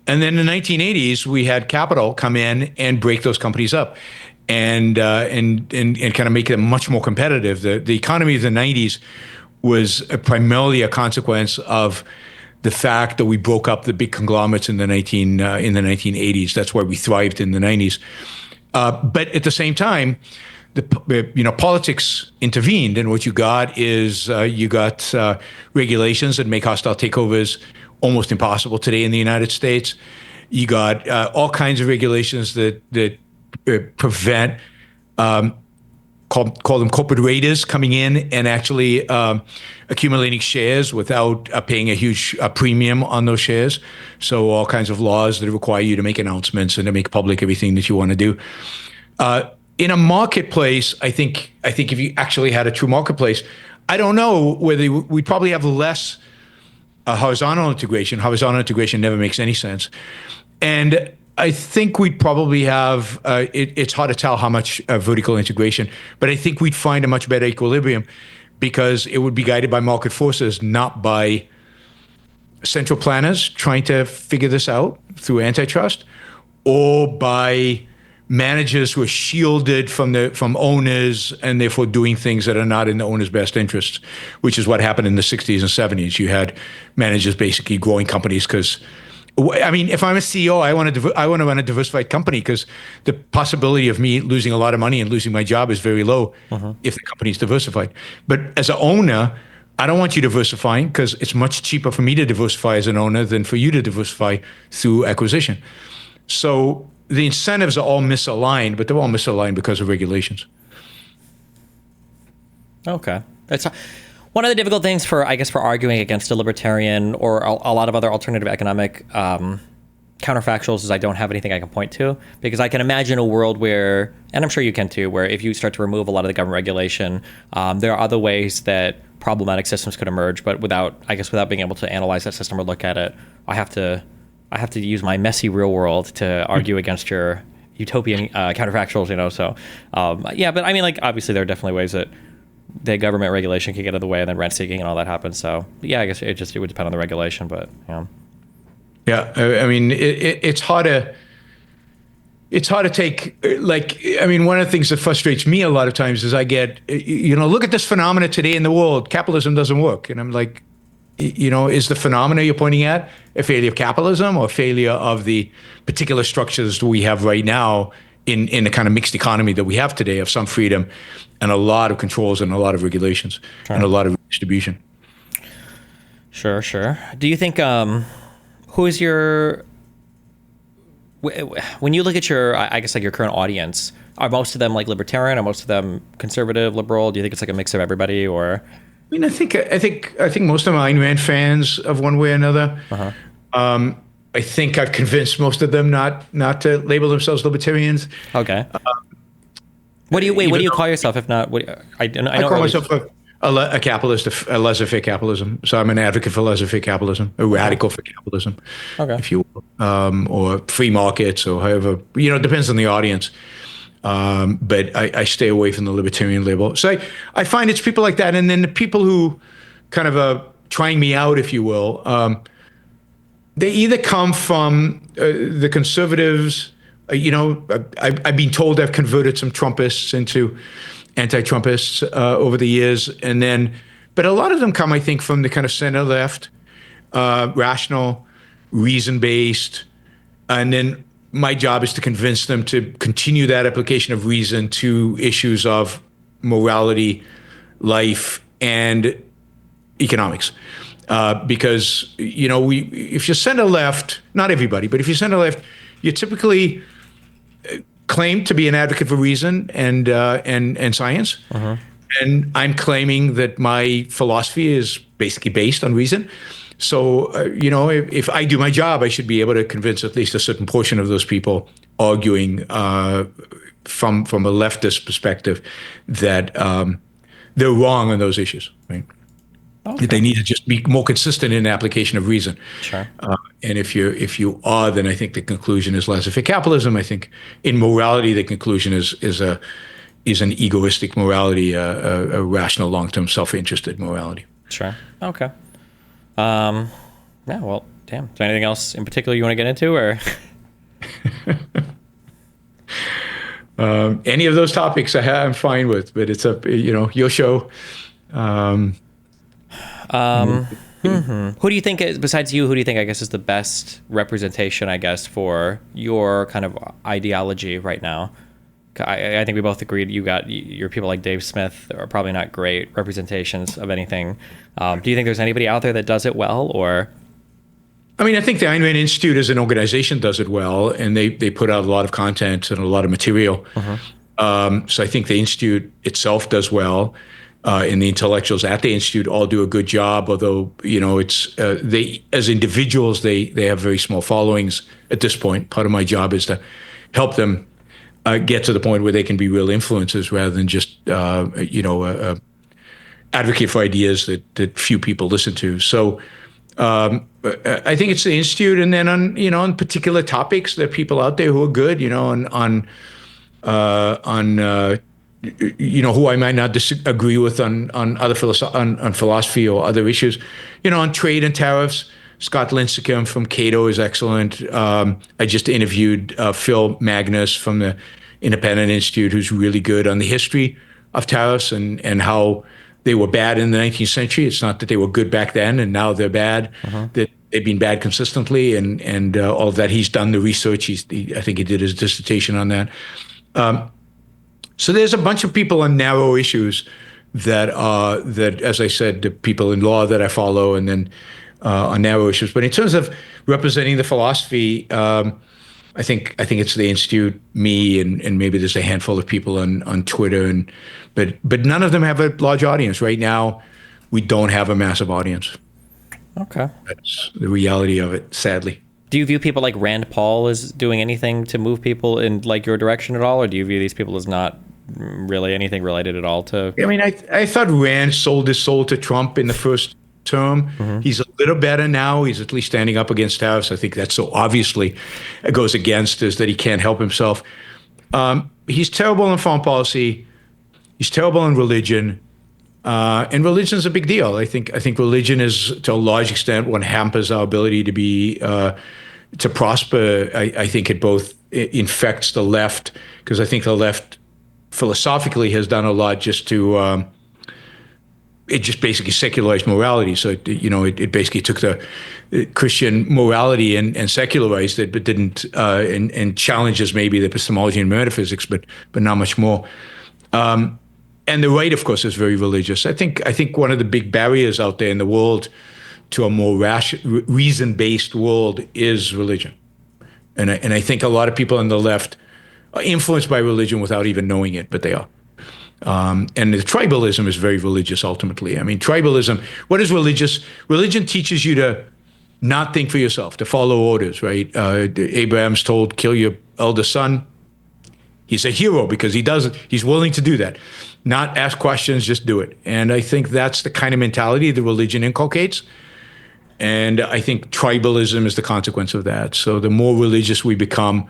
And then in the 1980s, we had capital come in and break those companies up and kind of make them much more competitive. The economy of the 90s was primarily a consequence of the fact that we broke up the big conglomerates in the 1980s. That's why we thrived in the 90s. But at the same time, politics intervened, and what you got is regulations that make hostile takeovers almost impossible today in the United States. You got all kinds of regulations that prevent call them corporate raiders coming in and actually accumulating shares without paying a huge premium on those shares. So all kinds of laws that require you to make announcements and to make public everything that you want to do. In a marketplace, I think if you actually had a true marketplace, I don't know whether we'd probably have less horizontal integration. Horizontal integration never makes any sense. And I think we'd probably have, it's hard to tell how much vertical integration, but I think we'd find a much better equilibrium, because it would be guided by market forces, not by central planners trying to figure this out through antitrust, or by managers who are shielded from owners and therefore doing things that are not in the owner's best interests, which is what happened in the 60s and 70s. You had managers basically growing companies because, I mean, if I'm a CEO, I want to run a diversified company, because the possibility of me losing a lot of money and losing my job is very low if the company is diversified. But as an owner, I don't want you diversifying, because it's much cheaper for me to diversify as an owner than for you to diversify through acquisition. So the incentives are all misaligned, but they're all misaligned because of regulations. Okay. That's one of the difficult things for arguing against a libertarian or a lot of other alternative economic counterfactuals is I don't have anything I can point to, because I can imagine a world where, and I'm sure you can too, where if you start to remove a lot of the government regulation, there are other ways that problematic systems could emerge, but without being able to analyze that system or look at it, I have to use my messy real world to argue against your utopian counterfactuals, So, yeah, but I mean, like, obviously there are definitely ways that the government regulation can get in the way, and then rent seeking and all that happens. So, yeah, I guess it would depend on the regulation, but Yeah, I mean, it's hard to take, one of the things that frustrates me a lot of times is I get, look at this phenomena today in the world, capitalism doesn't work. And I'm like, is the phenomena you're pointing at a failure of capitalism or a failure of the particular structures we have right now in the kind of mixed economy that we have today, of some freedom and a lot of controls and a lot of regulations and a lot of distribution? Sure. Do you think, who is your, when you look at your, your current audience, are most of them like libertarian? Are most of them conservative, liberal? Do you think it's like a mix of everybody, or? I mean, I think most of them are Ayn Rand fans of one way or another. I think I've convinced most of them not to label themselves libertarians. Okay. What do you call yourself? If not, I call myself a capitalist, a laissez-faire capitalism. So I'm an advocate for laissez-faire capitalism, a radical for capitalism, if you will, or free markets, or however. It depends on the audience. But I stay away from the libertarian label. So I find it's people like that, and then the people who kind of are trying me out, if you will. They either come from the conservatives. I've been told I've converted some Trumpists into anti-Trumpists over the years, but a lot of them come, I think, from the kind of center left, rational, reason-based, and then my job is to convince them to continue that application of reason to issues of morality, life, and economics. Because, if you center left, not everybody, but if you center left, you typically claim to be an advocate for reason and science. And I'm claiming that my philosophy is basically based on reason. So, if I do my job, I should be able to convince at least a certain portion of those people arguing from a leftist perspective that they're wrong on those issues, right? Okay. They need to just be more consistent in the application of reason. Sure. And if you are, then I think the conclusion is laissez-faire capitalism. I think in morality, the conclusion is an egoistic morality, a rational, long-term, self-interested morality. Sure. Okay. Yeah. Well, damn. Is there anything else in particular you want to get into, or? Any of those topics I'm fine with, but it's your show. Who do you think, besides you, who do you think, I guess, is the best representation, I guess, for your kind of ideology right now? I think we both agreed your people like Dave Smith are probably not great representations of anything. Do you think there's anybody out there that does it well, or? I mean, I think the Ayn Rand Institute as an organization does it well, and they put out a lot of content and a lot of material. So I think the Institute itself does well. And the intellectuals at the Institute all do a good job, although, it's they as individuals, they have very small followings at this point. Part of my job is to help them get to the point where they can be real influencers rather than just, advocate for ideas that few people listen to. So I think it's the Institute, and then on particular topics, there are people out there who are good, on who I might not disagree with on other on philosophy or other issues, on trade and tariffs. Scott Lincecum from Cato is excellent. I just interviewed Phil Magnus from the Independent Institute, who's really good on the history of tariffs and how they were bad in the 19th century. It's not that they were good back then and now they're bad. That they've been bad consistently, and all of that. He's done the research. I think he did his dissertation on that. So there's a bunch of people on narrow issues that, as I said, the people in law that I follow, and then on narrow issues. But in terms of representing the philosophy, I think it's the Institute, me, and maybe there's a handful of people on Twitter, but none of them have a large audience right now. We don't have a massive audience. Okay, that's the reality of it, sadly. Do you view people like Rand Paul as doing anything to move people in like your direction at all, or do you view these people as not really anything related at all to? I mean, I thought Rand sold his soul to Trump in the first term. He's a little better now. He's at least standing up against tariffs. I think that's so obviously goes against is that he can't help himself. He's terrible in foreign policy. He's terrible in religion. And religion is a big deal. I think religion is, to a large extent, what hampers our ability to be to prosper. I think it both infects the left, because I think the left philosophically has done a lot just to it just basically secularized morality. So it basically took the Christian morality and secularized it, but didn't and challenges maybe the epistemology and metaphysics, but not much more. And the right, of course, is very religious. I think one of the big barriers out there in the world to a more reason-based world is religion. And I think a lot of people on the left are influenced by religion without even knowing it, but they are. And the tribalism is very religious, ultimately. I mean, tribalism, what is religious? Religion teaches you to not think for yourself, to follow orders, right? Abraham's told, kill your eldest son. He's a hero because he does it. He's willing to do that. Not ask questions, just do it. And I think that's the kind of mentality that religion inculcates. And I think tribalism is the consequence of that. So the more religious we become,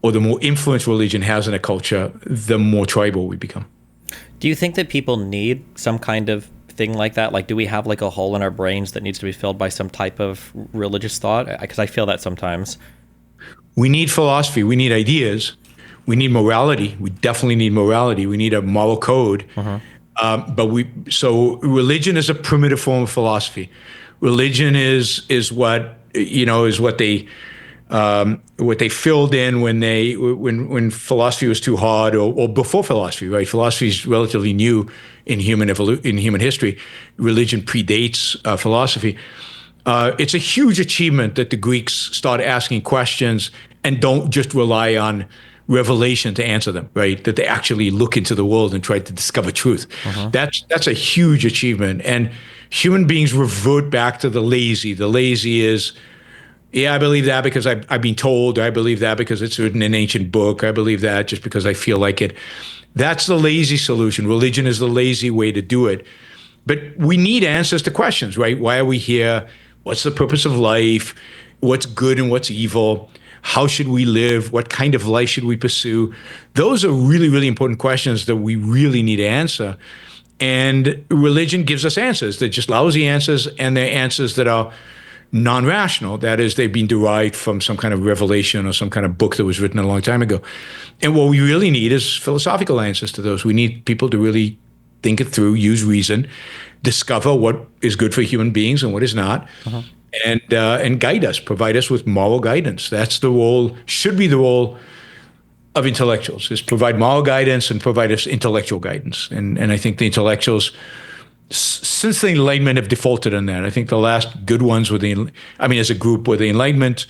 or the more influence religion has in a culture, the more tribal we become. Do you think that people need some kind of thing like that? Like, do we have like a hole in our brains that needs to be filled by some type of religious thought? Because I feel that sometimes. We need philosophy. We need ideas. We need morality. We definitely need morality. We need a moral code. So religion is a primitive form of philosophy. Religion is what what they filled in when philosophy was too hard, or before philosophy, right? Philosophy is relatively new in human history. Religion predates philosophy. It's a huge achievement that the Greeks start asking questions and don't just rely on revelation to answer them, right? That they actually look into the world and try to discover truth. That's a huge achievement. And human beings revert back to the lazy. The lazy is, yeah, I believe that because I've been told. I believe that because it's written in an ancient book. I believe that just because I feel like it. That's the lazy solution. Religion is the lazy way to do it. But we need answers to questions, right? Why are we here? What's the purpose of life? What's good and what's evil? How should we live? What kind of life should we pursue? Those are really, really important questions that we really need to answer. And religion gives us answers. They're just lousy answers, and they're answers that are non-rational. That is, they've been derived from some kind of revelation or some kind of book that was written a long time ago. And what we really need is philosophical answers to those. We need people to really think it through, use reason, discover what is good for human beings and what is not, and guide us, provide us with moral guidance. That's the role, should be the role of intellectuals, is provide moral guidance and provide us intellectual guidance. And I think the intellectuals, since the Enlightenment, have defaulted on that. I think the last good ones were as a group, were the Enlightenment.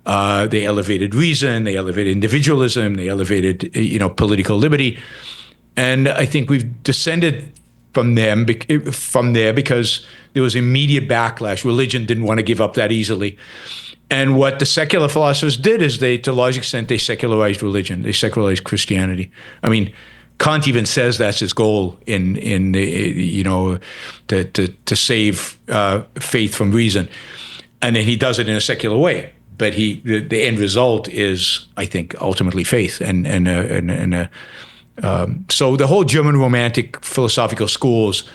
They elevated reason, they elevated individualism, they elevated, political liberty. And I think we've descended from there because there was immediate backlash. Religion didn't want to give up that easily. And what the secular philosophers did is to a large extent, they secularized religion. They secularized Christianity. I mean, Kant even says that's his goal to save faith from reason. And then he does it in a secular way. But the end result is, I think, ultimately faith. So the whole German Romantic philosophical schools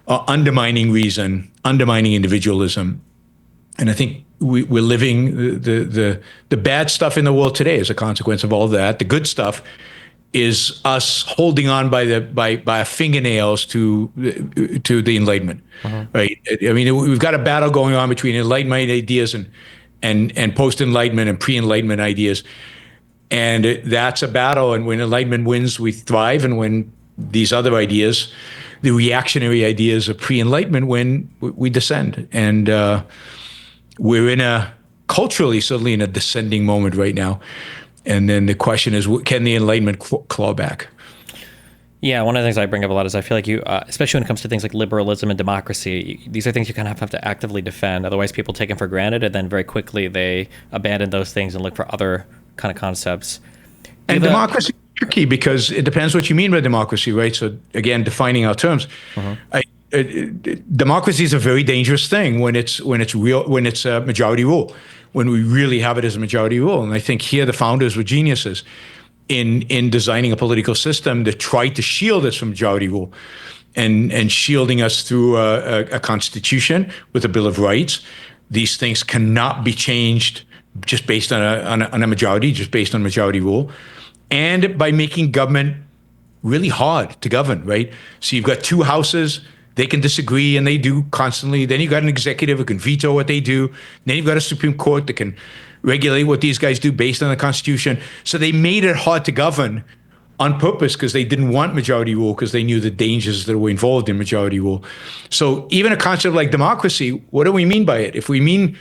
are undermining reason, undermining individualism. And I think we're living the bad stuff in the world today as a consequence of all that. The good stuff is us holding on by our fingernails to the Enlightenment, right? I mean, we've got a battle going on between Enlightenment ideas and post-Enlightenment and pre-Enlightenment ideas. And that's a battle. And when Enlightenment wins, we thrive. And when these other ideas, the reactionary ideas of pre-Enlightenment win, we descend. And we're culturally, certainly in a descending moment right now. And then the question is, can the Enlightenment claw back? Yeah, one of the things I bring up a lot is I feel like especially when it comes to things like liberalism and democracy, these are things you kind of have to actively defend. Otherwise, people take them for granted, and then very quickly they abandon those things and look for other kind of concepts. And democracy is tricky because it depends what you mean by democracy, right? So again, defining our terms. Democracy is a very dangerous thing when it's a majority rule, when we really have it as a majority rule. And I think here the founders were geniuses in designing a political system that tried to shield us from majority rule, and shielding us through a constitution with a Bill of Rights. These things cannot be changed just based on a majority, just based on majority rule, and by making government really hard to govern, right? So you've got two houses, they can disagree, and they do constantly. Then you've got an executive who can veto what they do. Then you've got a Supreme Court that can regulate what these guys do based on the Constitution. So they made it hard to govern on purpose because they didn't want majority rule, because they knew the dangers that were involved in majority rule. So even a concept like democracy, what do we mean by it? If we mean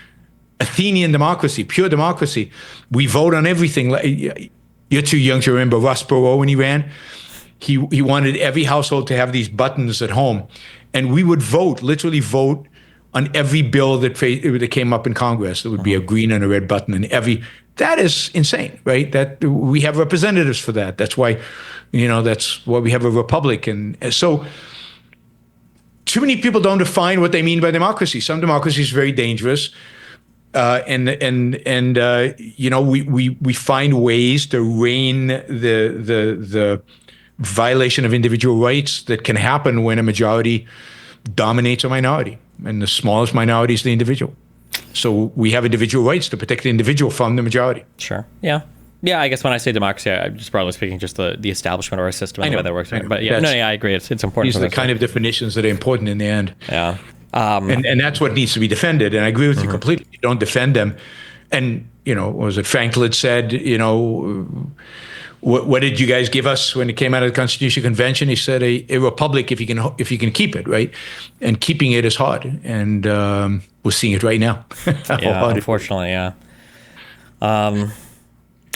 Athenian democracy, pure democracy, we vote on everything. You're too young to remember Ross Perot when he ran. He wanted every household to have these buttons at home. And we would literally vote on every bill that came up in Congress. There would be a green and a red button in every. That is insane, right? That we have representatives for that. That's why, that's why we have a republic. And so too many people don't define what they mean by democracy. Some democracy is very dangerous. We find ways to rein the violation of individual rights that can happen when a majority dominates a minority, and the smallest minority is the individual. So we have individual rights to protect the individual from the majority. Sure. Yeah. Yeah, I guess when I say democracy, I'm just broadly speaking, just the establishment or a system and the way that works. But yeah, I agree. It's important. These are the kind of definitions that are important in the end. Yeah. And that's what needs to be defended. And I agree with you completely. You don't defend them. And, what was it Franklin said, what did you guys give us when it came out of the Constitutional Convention? He said a republic if you can keep it, right? And keeping it is hard. And we're seeing it right now. Yeah, unfortunately, yeah.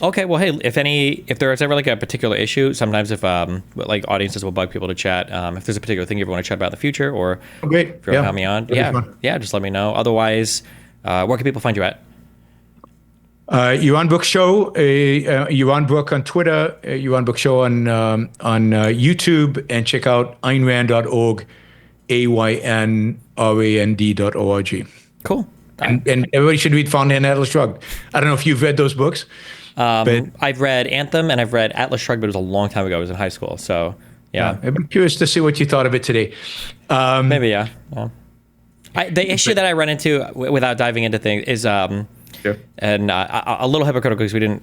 Okay, well, hey, if there is ever like a particular issue, sometimes if like audiences will bug people to chat, if there's a particular thing you ever want to chat about in the future, or great, if you want to have me on, just let me know. Otherwise, where can people find you at? Yaron Brook Show, Yaron Brook on Twitter, Yaron Brook Show on YouTube, and check out aynrand.org, AYNRAND.org. Cool. And everybody should read Found and Atlas Shrugged. I don't know if you've read those books. But I've read Anthem and I've read Atlas Shrugged, but it was a long time ago. I was in high school. So, yeah. I'm curious to see what you thought of it today. Maybe, yeah. The issue that I run into without diving into things is, and a little hypocritical because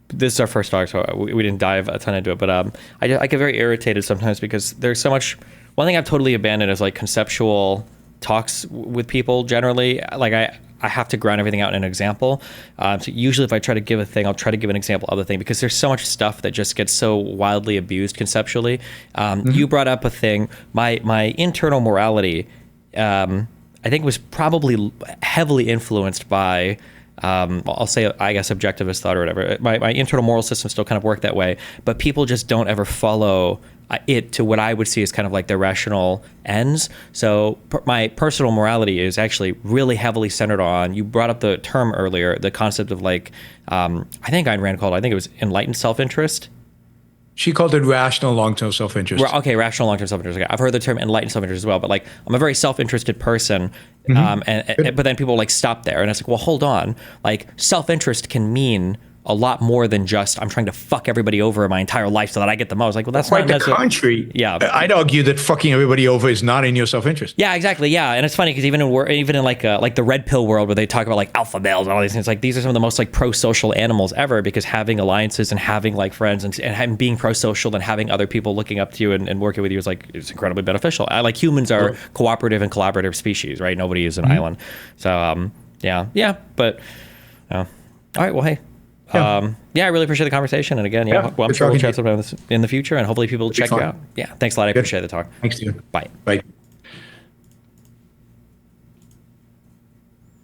this is our first talk, so we didn't dive a ton into it. But I get very irritated sometimes because there's so much. One thing I've totally abandoned is like conceptual talks with people generally. Like I have to ground everything out in an example. So usually if I try to give a thing, I'll try to give an example of the thing because there's so much stuff that just gets so wildly abused conceptually. You brought up a thing, my internal morality, I think was probably heavily influenced by, I'll say, I guess, objectivist thought or whatever. My internal moral system still kind of worked that way, but people just don't ever follow it to what I would see as kind of like the rational ends. So my personal morality is actually really heavily centered on, you brought up the term earlier, the concept of like, I think Ayn Rand called it, I think it was enlightened self-interest. She called it rational long-term self-interest. Okay, rational long-term self-interest. Okay. I've heard the term enlightened self-interest as well, but like I'm a very self-interested person, but then people like stop there, and it's like, well, hold on, like self-interest can mean a lot more than just I'm trying to fuck everybody over my entire life so that I get the most. Like, well, that's quite the contrary. Yeah, I'd argue that fucking everybody over is not in your self-interest. Yeah, exactly. Yeah, and it's funny because even in like the red pill world where they talk about like alpha males and all these things, like these are some of the most like pro-social animals ever because having alliances and having like friends and being pro-social and having other people looking up to you and working with you is like it's incredibly beneficial. Like humans are cooperative and collaborative species, right? Nobody is an island. So but all right. Well, hey. I really appreciate the conversation. And again, well, I'm sure we'll chat sometime in the future and hopefully people will check you out. Yeah. Thanks a lot. I appreciate the talk. Thanks, dude. Bye. Bye.